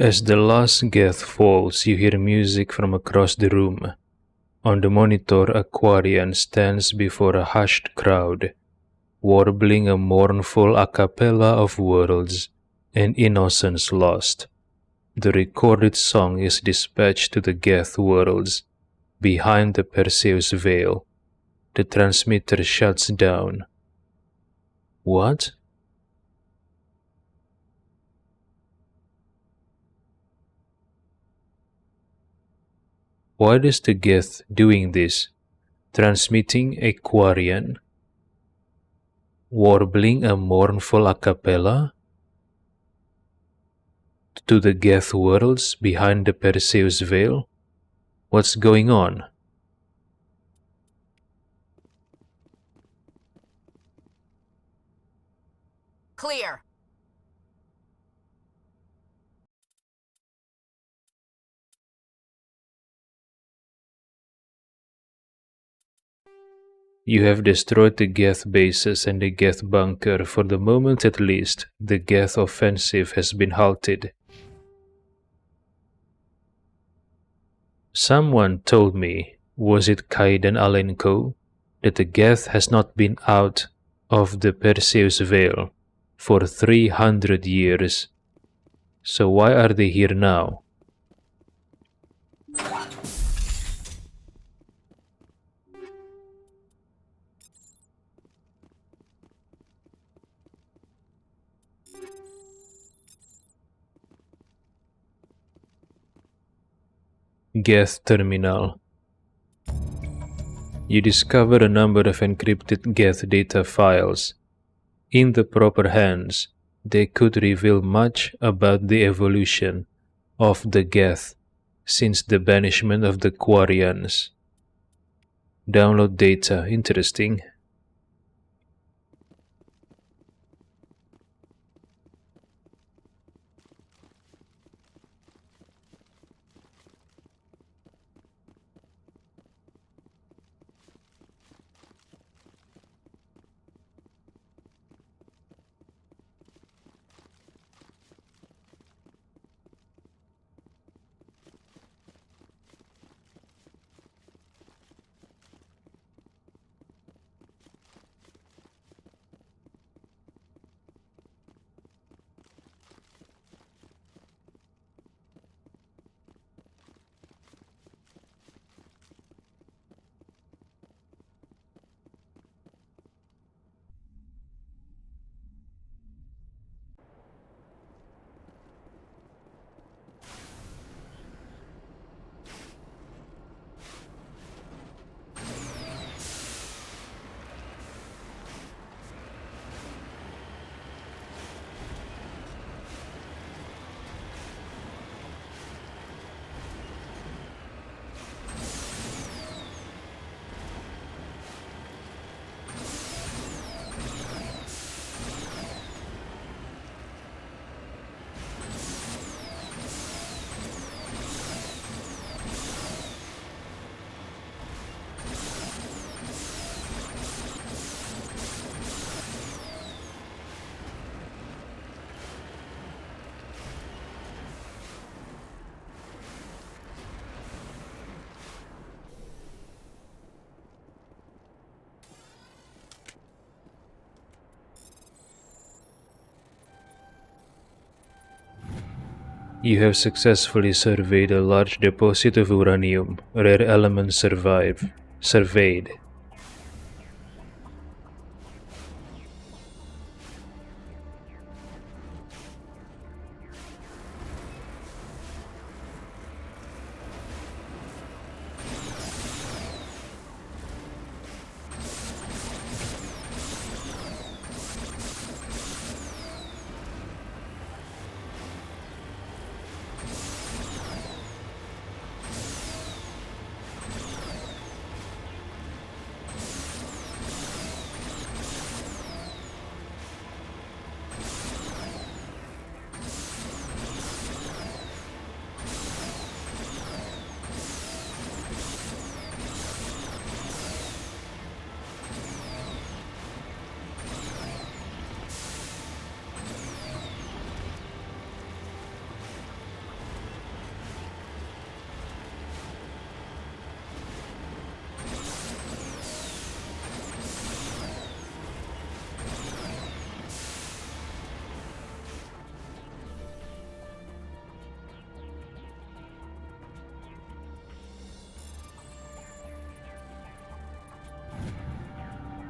As the last Geth falls, you hear music from across the room. On the monitor, a Quarian stands before a hushed crowd, warbling a mournful a cappella of worlds and innocence lost. The recorded song is dispatched to the Geth worlds behind the Perseus veil. The transmitter shuts down. What? Why is the Geth doing this? Transmitting a Quarian? Warbling a mournful a cappella? To the Geth worlds behind the Perseus veil? What's going on? Clear. You have destroyed the Geth bases and the Geth bunker. For the moment at least, the Geth offensive has been halted. Someone told me, was it Kaidan Alenko, that the Geth has not been out of the Perseus veil for 300 years. So why are they here now? Geth terminal. You discover a number of encrypted Geth data files. In the proper hands, they could reveal much about the evolution of the Geth since the banishment of the Quarians. Download data, interesting. You have successfully surveyed a large deposit of uranium. Rare elements surveyed.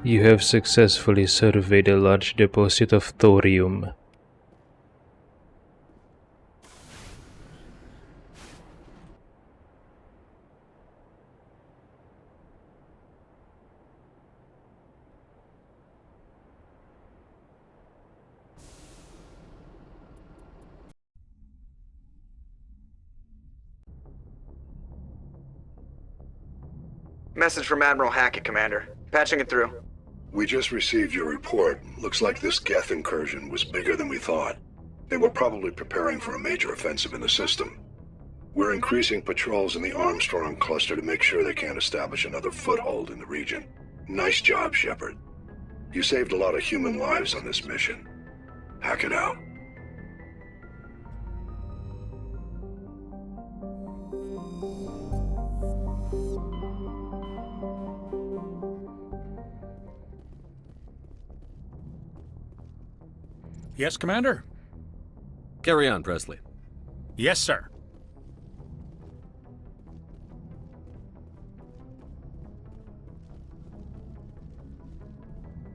You have successfully surveyed a large deposit of thorium. Message from Admiral Hackett, Commander. Patching it through. We just received your report. Looks like this Geth incursion was bigger than we thought. They were probably preparing for a major offensive in the system. We're increasing patrols in the Armstrong cluster to make sure they can't establish another foothold in the region. Nice job, Shepard. You saved a lot of human lives on this mission. Hack it out. Yes, Commander? Carry on, Presley. Yes, sir.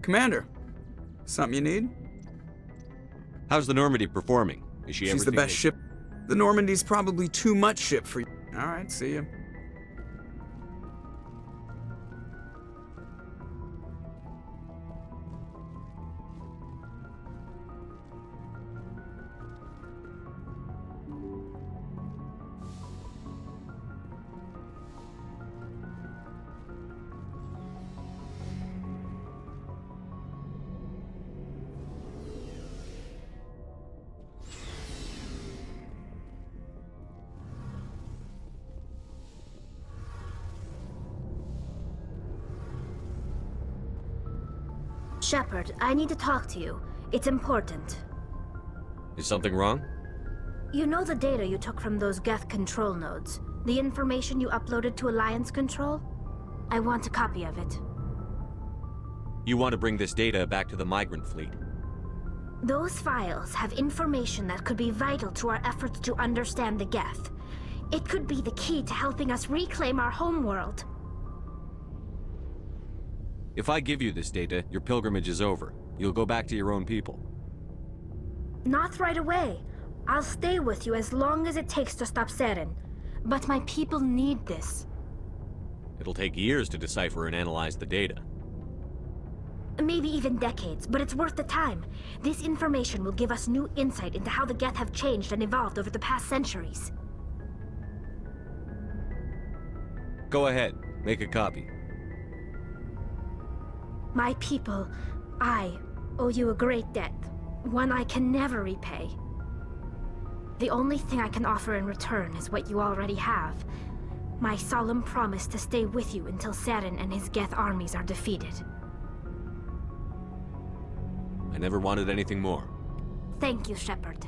Commander, something you need? How's the Normandy performing? Is she She's the best ship. The Normandy's probably too much ship for you. Alright, see ya. Shepard, I need to talk to you. It's important. Is something wrong? You know the data you took from those Geth control nodes? The information you uploaded to Alliance Control? I want a copy of it. You want to bring this data back to the migrant fleet? Those files have information that could be vital to our efforts to understand the Geth. It could be the key to helping us reclaim our homeworld. If I give you this data, your pilgrimage is over. You'll go back to your own people. Not right away. I'll stay with you as long as it takes to stop Saren. But my people need this. It'll take years to decipher and analyze the data. Maybe even decades, but it's worth the time. This information will give us new insight into how the Geth have changed and evolved over the past centuries. Go ahead, make a copy. My people, I owe you a great debt, one I can never repay. The only thing I can offer in return is what you already have. My solemn promise to stay with you until Saren and his Geth armies are defeated. I never wanted anything more. Thank you, Shepard.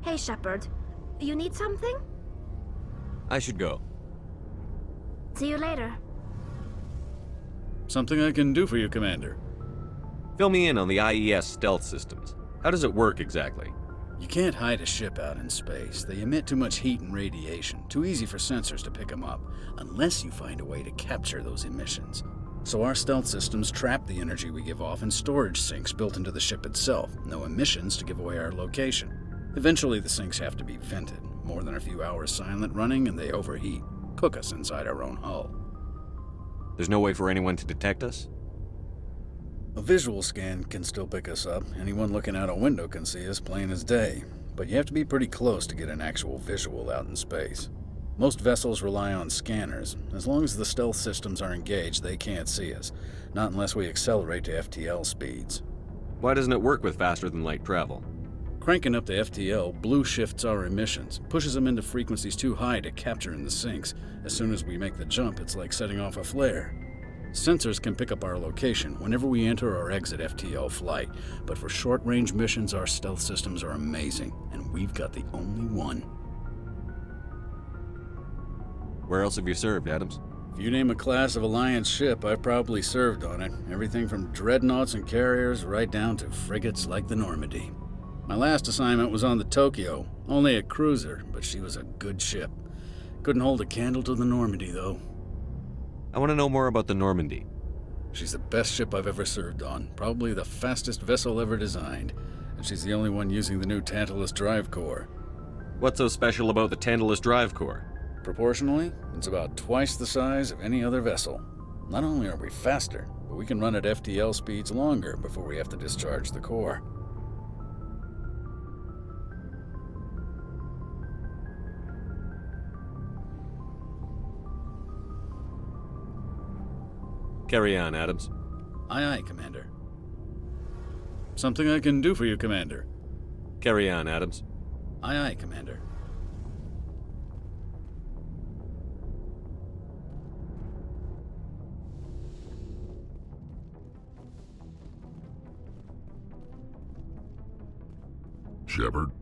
Hey, Shepard. You need something? I should go. See you later. Something I can do for you, Commander. Fill me in on the IES stealth systems. How does it work exactly? You can't hide a ship out in space. They emit too much heat and radiation. Too easy for sensors to pick them up, unless you find a way to capture those emissions. So our stealth systems trap the energy we give off in storage sinks built into the ship itself. No emissions to give away our location. Eventually the sinks have to be vented. More than a few hours silent running and they overheat. Cook us inside our own hull. There's no way for anyone to detect us? A visual scan can still pick us up. Anyone looking out a window can see us plain as day. But you have to be pretty close to get an actual visual out in space. Most vessels rely on scanners. As long as the stealth systems are engaged, they can't see us. Not unless we accelerate to FTL speeds. Why doesn't it work with faster-than-light travel? Cranking up to FTL blue shifts our emissions, pushes them into frequencies too high to capture in the sinks. As soon as we make the jump, it's like setting off a flare. Sensors can pick up our location whenever we enter or exit FTL flight, but for short-range missions, our stealth systems are amazing, and we've got the only one. Where else have you served, Adams? If you name a class of Alliance ship, I've probably served on it. Everything from dreadnoughts and carriers right down to frigates like the Normandy. My last assignment was on the Tokyo, only a cruiser, but she was a good ship. Couldn't hold a candle to the Normandy, though. I want to know more about the Normandy. She's the best ship I've ever served on, probably the fastest vessel ever designed, and she's the only one using the new Tantalus drive core. What's so special about the Tantalus drive core? Proportionally, it's about twice the size of any other vessel. Not only are we faster, but we can run at FTL speeds longer before we have to discharge the core. Carry on, Adams. Aye, aye, Commander. Something I can do for you, Commander. Carry on, Adams. Aye, aye, Commander. Shepard?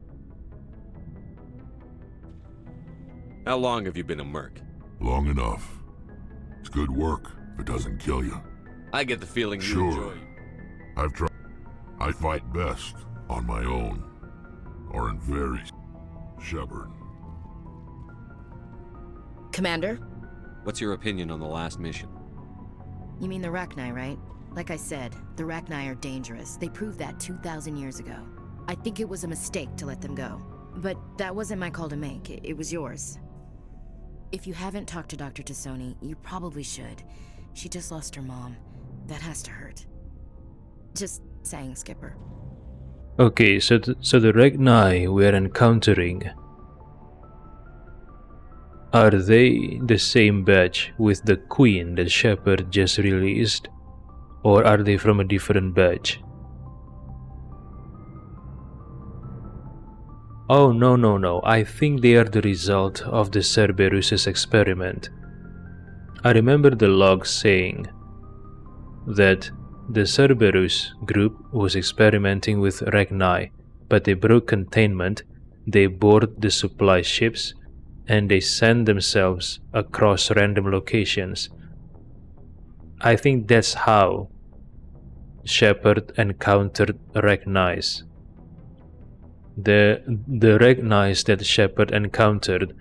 How long have you been a merc? Long enough. It's good work if it doesn't kill you. I get the feeling you Sure. enjoy. I've tried. I fight best on my own. Or in very... Shepard. Commander? What's your opinion on the last mission? You mean the Rachni, right? Like I said, the Rachni are dangerous. They proved that 2,000 years ago. I think it was a mistake to let them go. But that wasn't my call to make. It was yours. If you haven't talked to Dr. Tassoni, you probably should. She just lost her mom. That has to hurt. Just saying, Skipper. Okay, so the Rachni we're encountering, are they the same batch with the Queen that Shepard just released? Or are they from a different batch? Oh, no. I think they are the result of the Cerberus's experiment. I remember the log saying that the Cerberus group was experimenting with Rachni, but they broke containment, they boarded the supply ships, and they sent themselves across random locations. I think that's how Shepard encountered Rachnis. The Rachnis that Shepard encountered,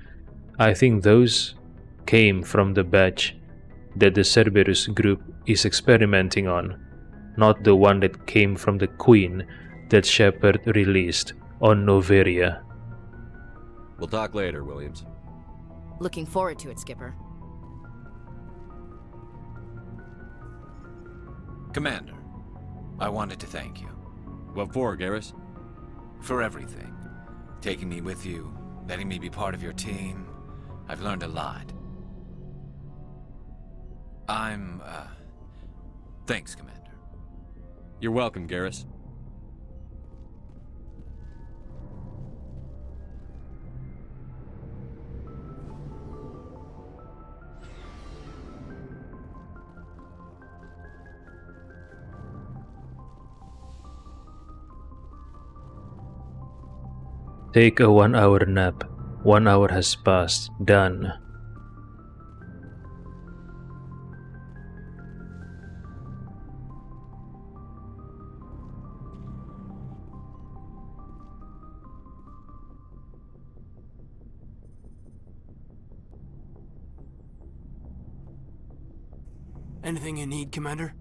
I think those came from the batch that the Cerberus group is experimenting on, not the one that came from the Queen that Shepard released on Noveria. We'll talk later, Williams. Looking forward to it, Skipper. Commander, I wanted to thank you. What for, Garrus? For everything. Taking me with you, letting me be part of your team. I've learned a lot. Thanks, Commander. You're welcome, Garrus. Take a 1-hour nap. 1 hour has passed. Done. Anything you need, Commander?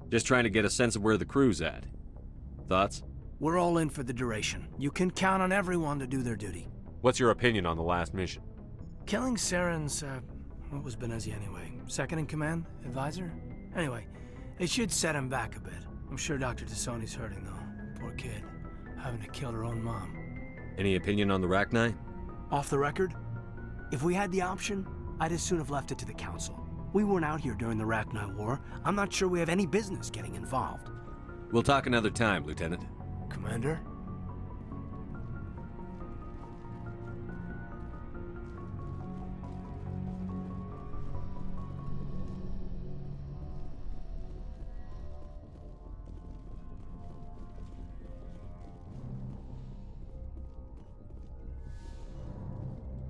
Just trying to get a sense of where the crew's at. Thoughts? We're all in for the duration. You can count on everyone to do their duty. What's your opinion on the last mission? Killing Saren's, what was Benezi anyway? Second in command? Advisor? Anyway, it should set him back a bit. I'm sure Dr. Tassoni's hurting, though. Poor kid. Having to kill her own mom. Any opinion on the Rachni? Off the record? If we had the option, I'd as soon have left it to the Council. We weren't out here during the Rachni War. I'm not sure we have any business getting involved. We'll talk another time, Lieutenant. Commander?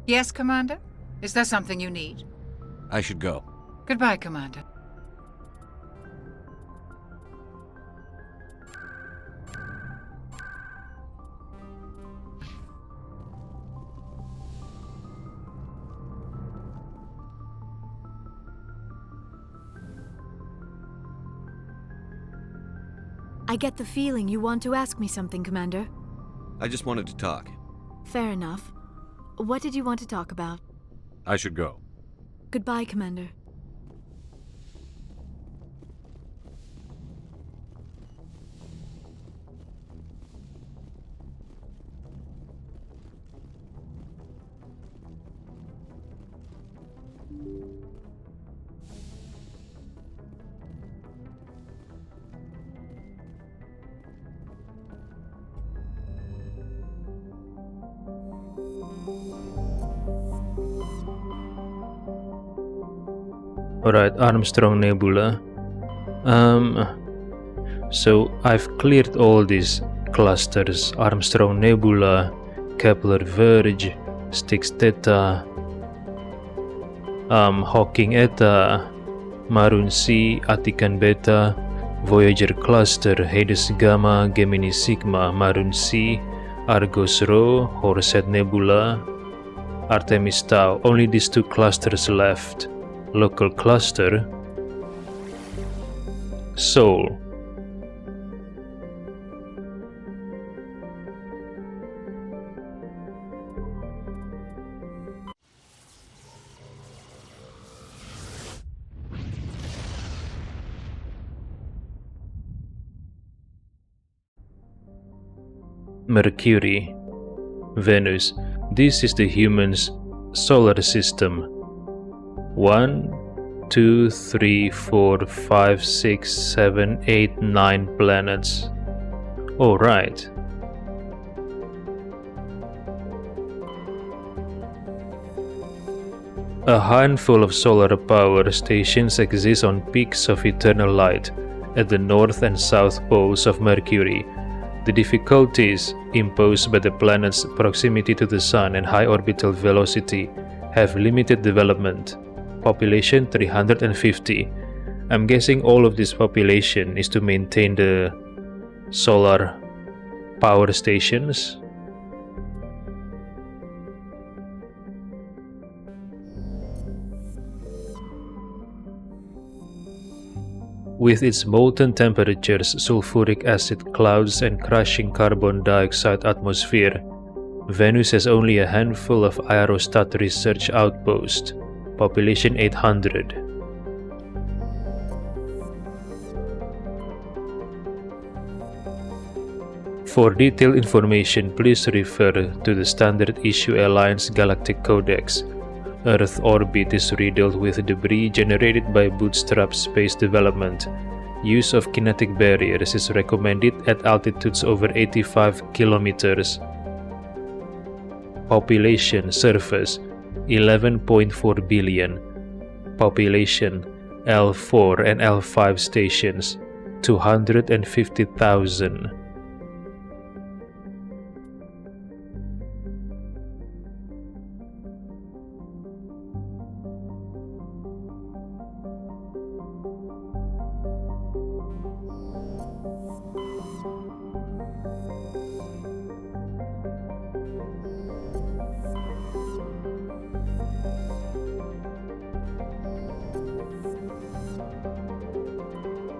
Yes, Commander? Is there something you need? I should go. Goodbye, Commander. I get the feeling you want to ask me something, Commander. I just wanted to talk. Fair enough. What did you want to talk about? I should go. Goodbye, Commander. Alright, Armstrong Nebula. So I've cleared all these clusters. Armstrong Nebula, Kepler Verge, Styx Theta, Hawking Eta, Maroon C, Attican Beta, Voyager Cluster, Hades Gamma, Gemini Sigma, Maroon C, Argos Rho, Horsehead Nebula, Artemis Tau. Only these two clusters left. Local cluster, Sol. Mercury, Venus. This is the humans' solar system. 1, 2, 3, 4, 5, 6, 7, 8, 9 planets. Alright. A handful of solar power stations exist on peaks of eternal light at the north and south poles of Mercury. The difficulties imposed by the planet's proximity to the Sun and high orbital velocity have limited development. Population 350. I'm guessing all of this population is to maintain the solar power stations. With its molten temperatures, sulfuric acid clouds, and crushing carbon dioxide atmosphere, Venus has only a handful of aerostat research outposts. Population 800. For detailed information, please refer to the Standard Issue Alliance Galactic Codex. Earth orbit is riddled with debris generated by bootstrap space development. Use of kinetic barriers is recommended at altitudes over 85 kilometers. Population surface 11.4 billion. Population L4 and L5 stations 250,000.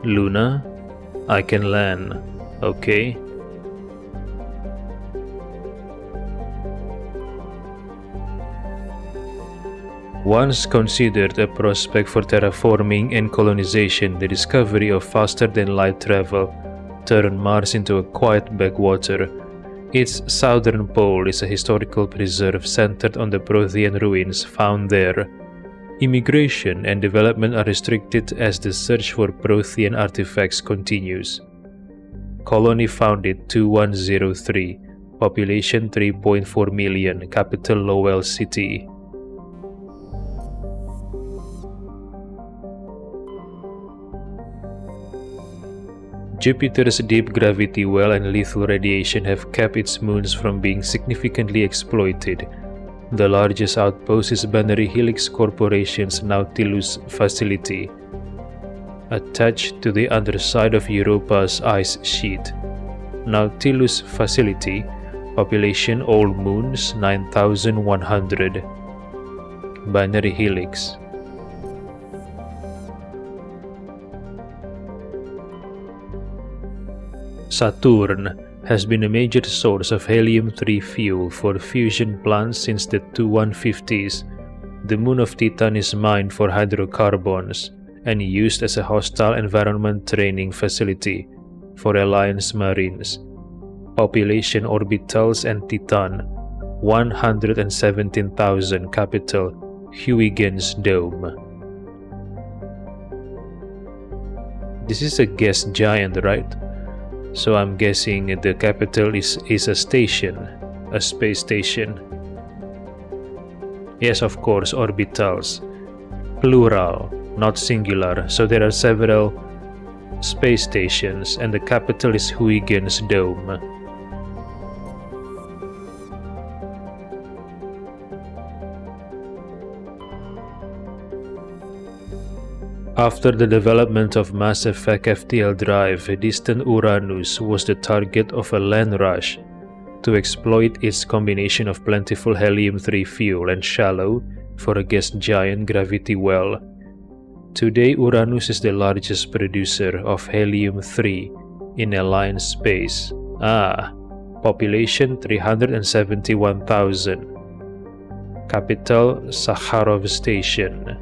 Luna, I can land, okay? Once considered a prospect for terraforming and colonization, the discovery of faster-than-light travel turned Mars into a quiet backwater. Its southern pole is a historical preserve centered on the Prothean ruins found there. Immigration and development are restricted as the search for Prothean artifacts continues. Colony founded 2103, population 3.4 million, capital Lowell City. Jupiter's deep gravity well and lethal radiation have kept its moons from being significantly exploited. The largest outpost is Binary Helix Corporation's Nautilus facility, attached to the underside of Europa's ice sheet. Nautilus facility, population all moons 9,100. Binary Helix. Saturn has been a major source of helium-3 fuel for fusion plants since the 2150s. The moon of Titan is mined for hydrocarbons and used as a hostile environment training facility for Alliance Marines. Population orbitals and Titan, 117,000 capital, Huygens Dome. This is a gas giant, right? So I'm guessing the capital is a station, a space station. Yes, of course, orbitals. Plural, not singular, so there are several space stations, and the capital is Huygens Dome. After the development of Mass Effect FTL drive, distant Uranus was the target of a land rush to exploit its combination of plentiful helium-3 fuel and shallow, for a gas giant, gravity well. Today, Uranus is the largest producer of helium-3 in Alliance space. Population 371,000. Capital Sakharov Station.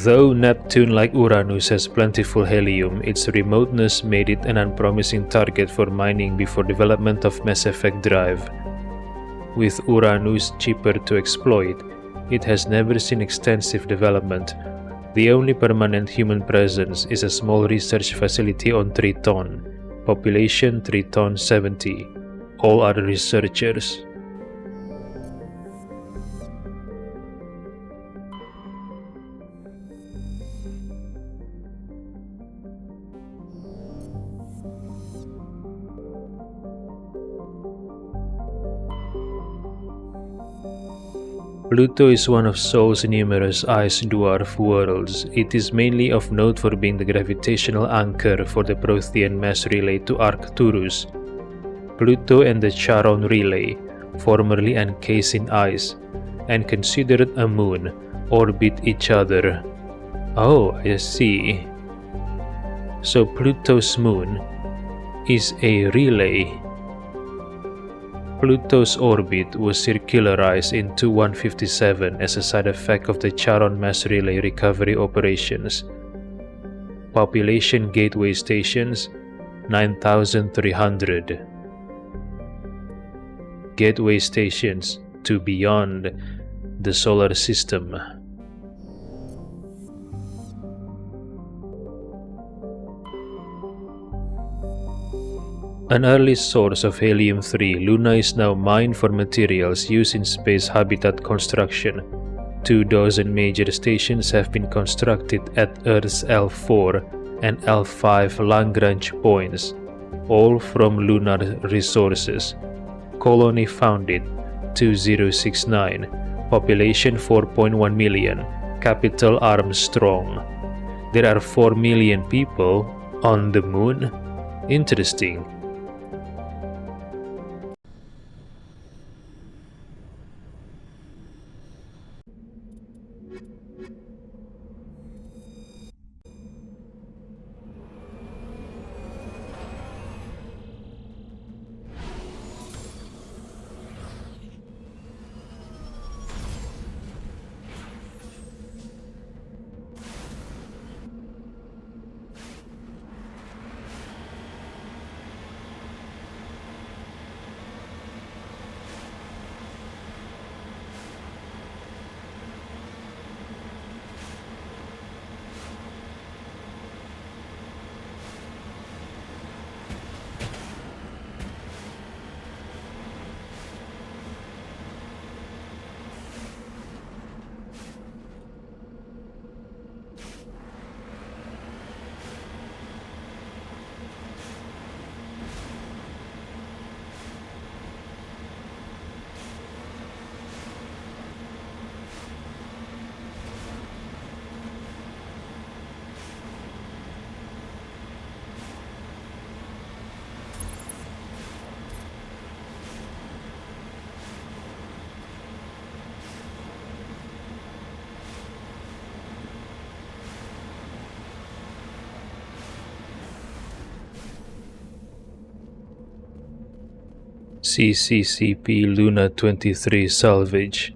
Though Neptune, like Uranus, has plentiful helium, its remoteness made it an unpromising target for mining before development of Mass Effect drive. With Uranus cheaper to exploit, it has never seen extensive development. The only permanent human presence is a small research facility on Triton, population Triton 70. All are researchers. Pluto is one of Sol's numerous ice dwarf worlds. It is mainly of note for being the gravitational anchor for the Prothean mass relay to Arcturus. Pluto and the Charon relay, formerly encased in ice and considered a moon, orbit each other. Oh, I see. So Pluto's moon is a relay. Pluto's orbit was circularized in 2157 as a side effect of the Charon mass relay recovery operations. Population gateway stations 9,300. Gateway stations to beyond the solar system. An early source of helium-3, Luna is now mined for materials used in space habitat construction. 24 major stations have been constructed at Earth's L4 and L5 Lagrange points, all from lunar resources. Colony founded 2069, population 4.1 million, capital Armstrong. There are 4 million people on the moon? Interesting. CCCP Luna 23 salvage.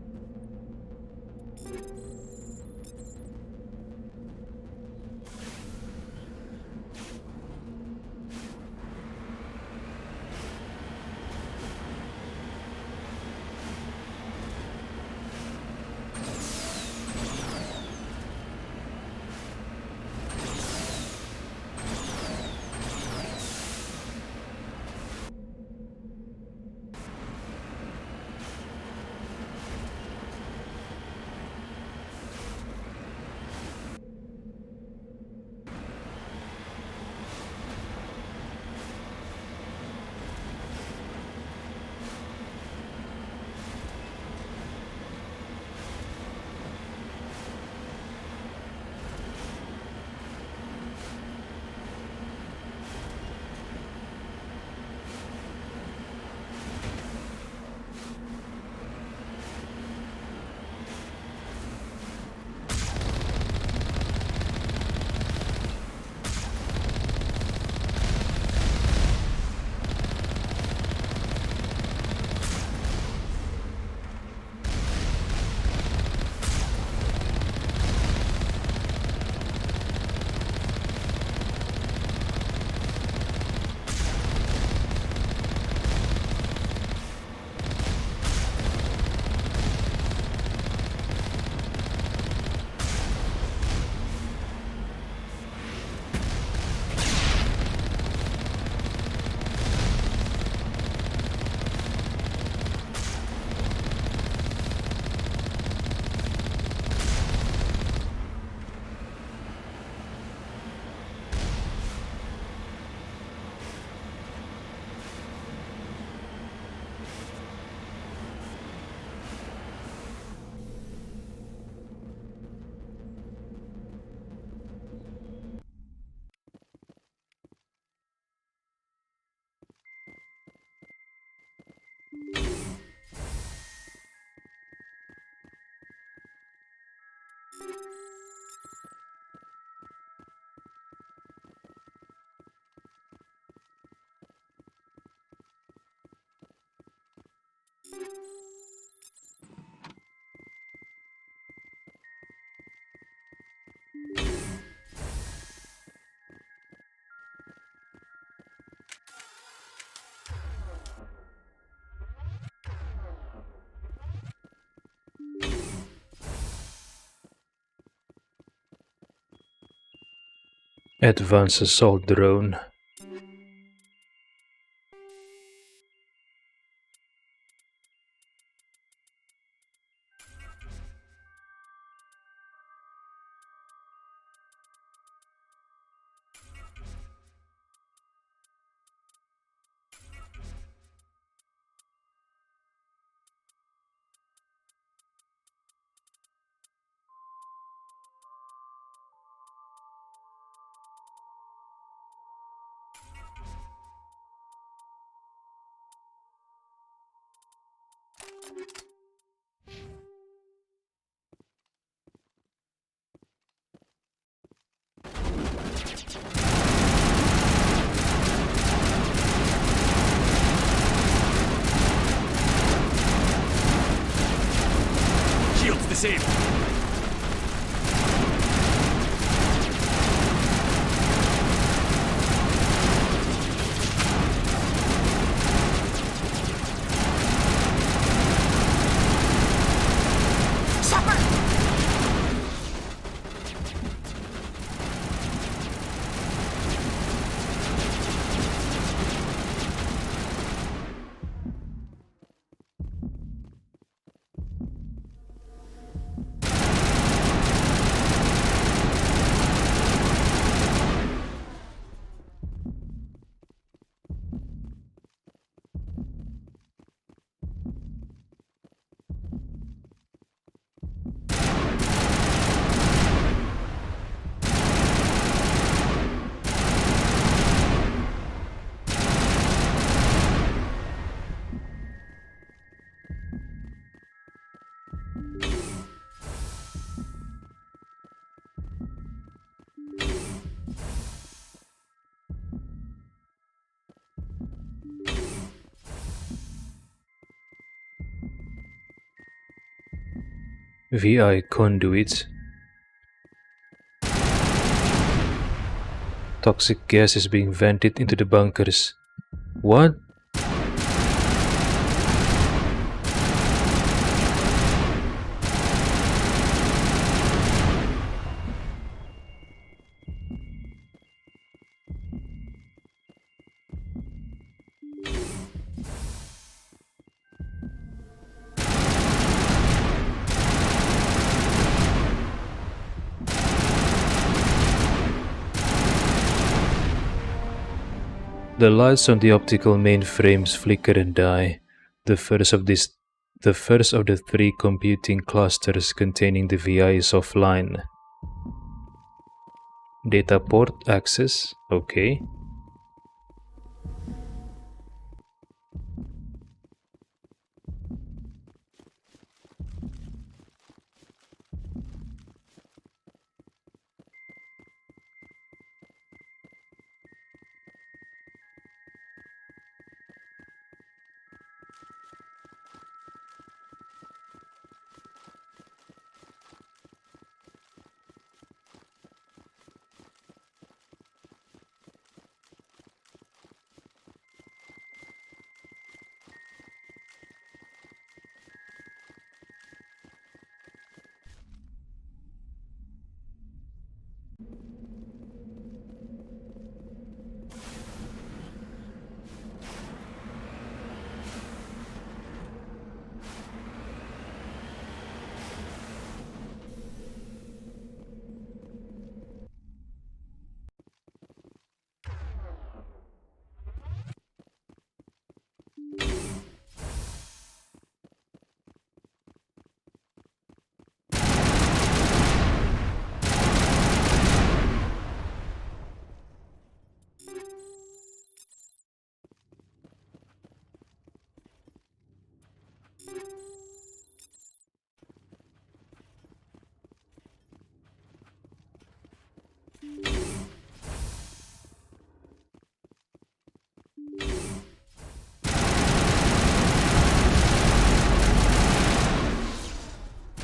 Advanced assault drone. Shields disabled. VI conduit. Toxic gas is being vented into the bunkers. What? The lights on the optical mainframes flicker and die. The first of the three computing clusters containing the VI is offline. Data port access, okay.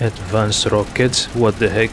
Advanced rockets, what the heck?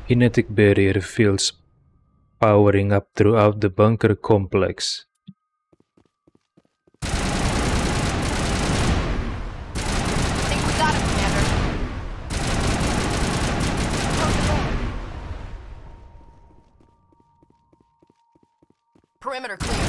Kinetic barrier fields powering up throughout the bunker complex. Think we got him, Commander. Perimeter clear.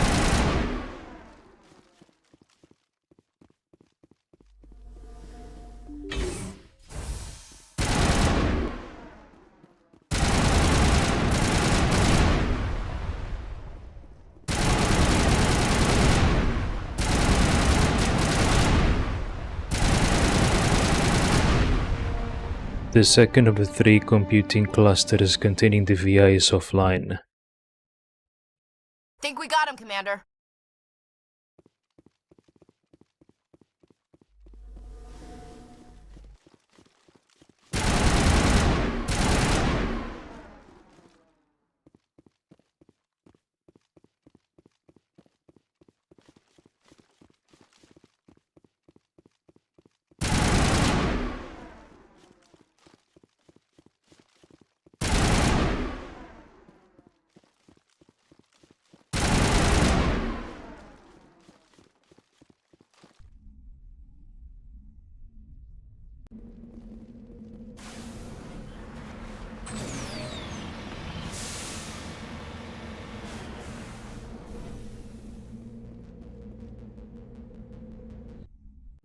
The second of the three computing clusters containing the VI is offline. Think we got him, Commander.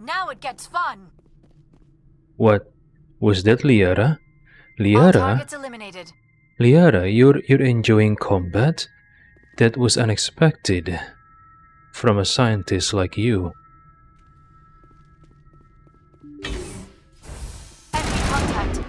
Now it gets fun. What? Was that Liara? All Liara? targets eliminated. Liara, you're enjoying combat? That was unexpected. From a scientist like you. Enemy contact.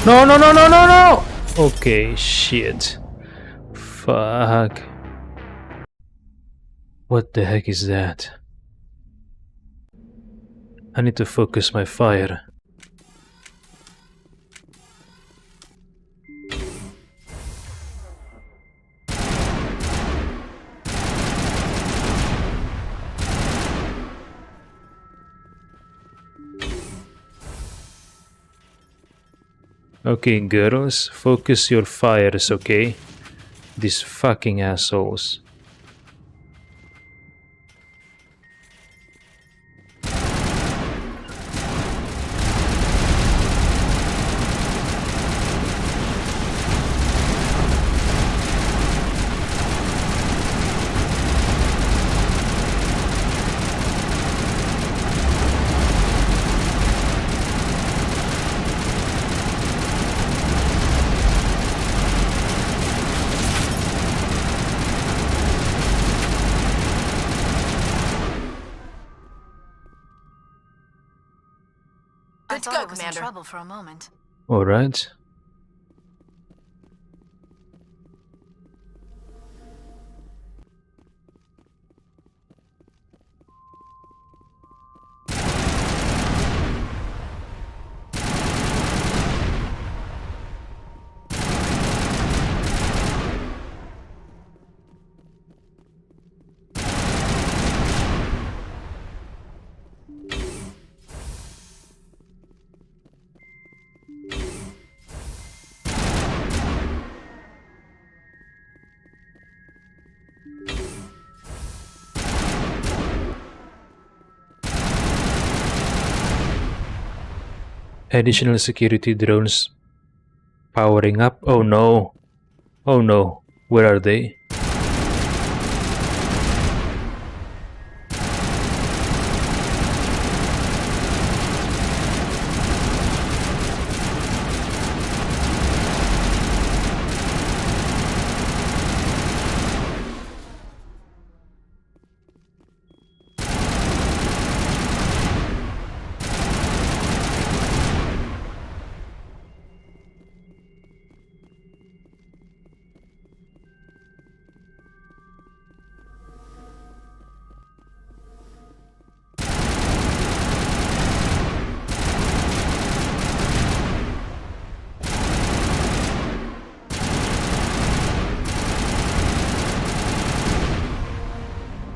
No, no, no, no, no, no! Okay, shit. Fuck. What the heck is that? I need to focus my fire. Okay, girls, focus your fires, okay? These fucking assholes. I thought I was in trouble for a moment. Alright. Additional security drones powering up. Oh no. Oh no. Where are they?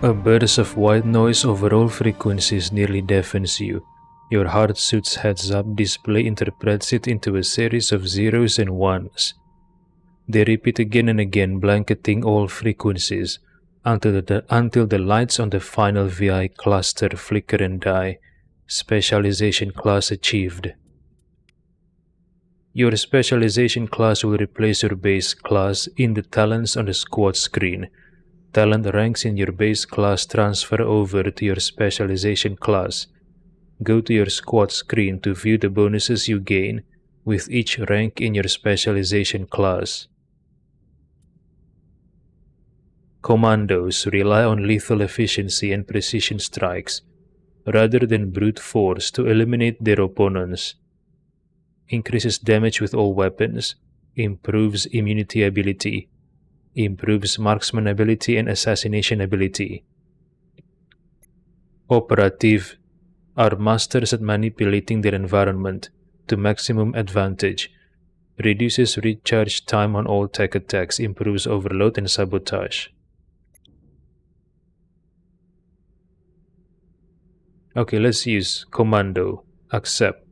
A burst of white noise over all frequencies nearly deafens you. Your heart suit's heads-up display interprets it into a series of zeros and ones. They repeat again and again, blanketing all frequencies, until the lights on the final VI cluster flicker and die. Specialization class achieved. Your specialization class will replace your base class in the talents on the squad screen. Talent ranks in your base class transfer over to your specialization class. Go to your squad screen to view the bonuses you gain with each rank in your specialization class. Commandos rely on lethal efficiency and precision strikes. rather than brute force to eliminate their opponents. Increases damage with all weapons, improves immunity ability, improves marksman ability and assassination ability. Operative are masters at manipulating their environment to maximum advantage, reduces recharge time on all tech attacks, improves overload and sabotage. Okay, let's use Commando. Accept.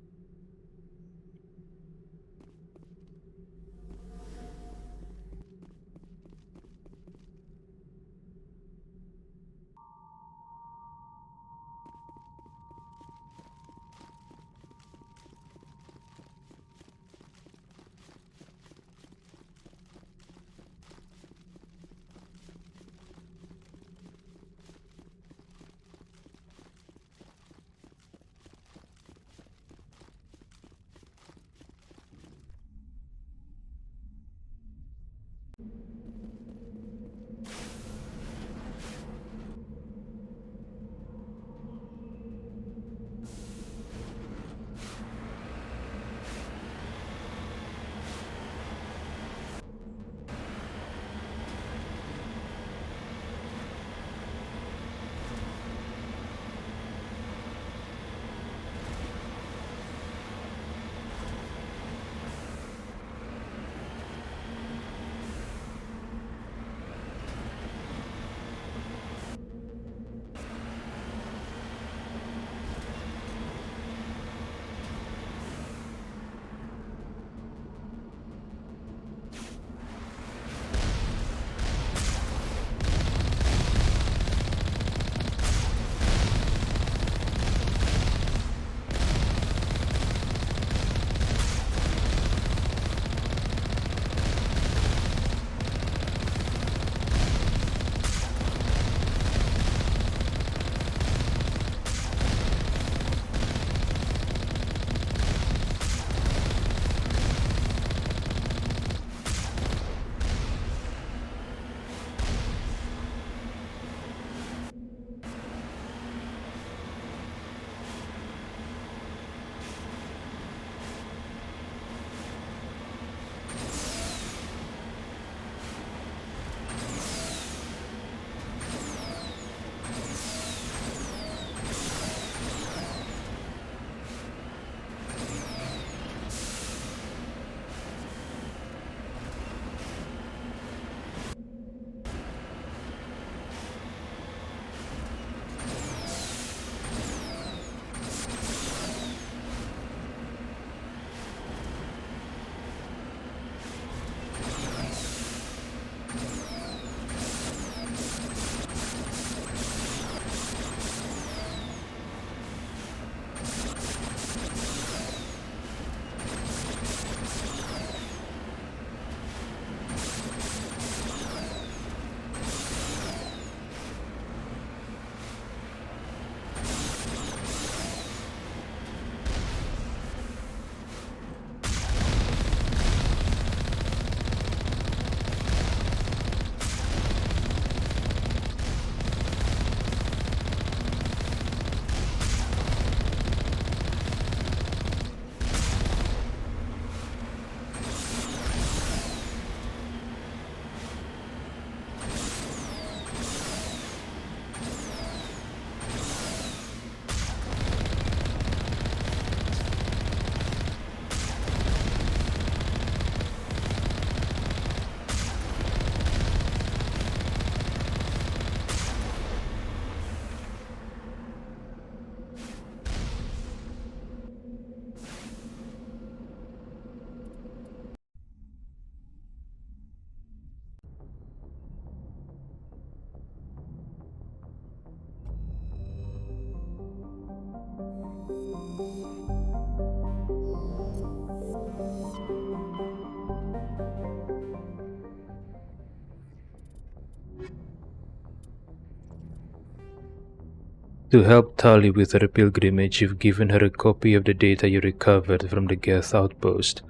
To help Tali with her pilgrimage, you've given her a copy of the data you recovered from the Geth outpost.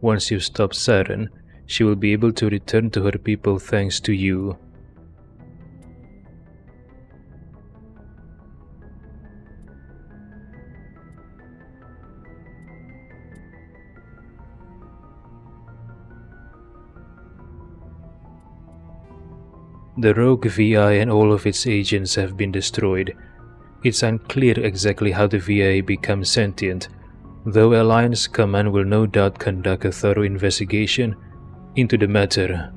Once you stop Saren, she will be able to return to her people thanks to you. The rogue VI and all of its agents have been destroyed. It's unclear exactly how the VA becomes sentient, though Alliance Command will no doubt conduct a thorough investigation into the matter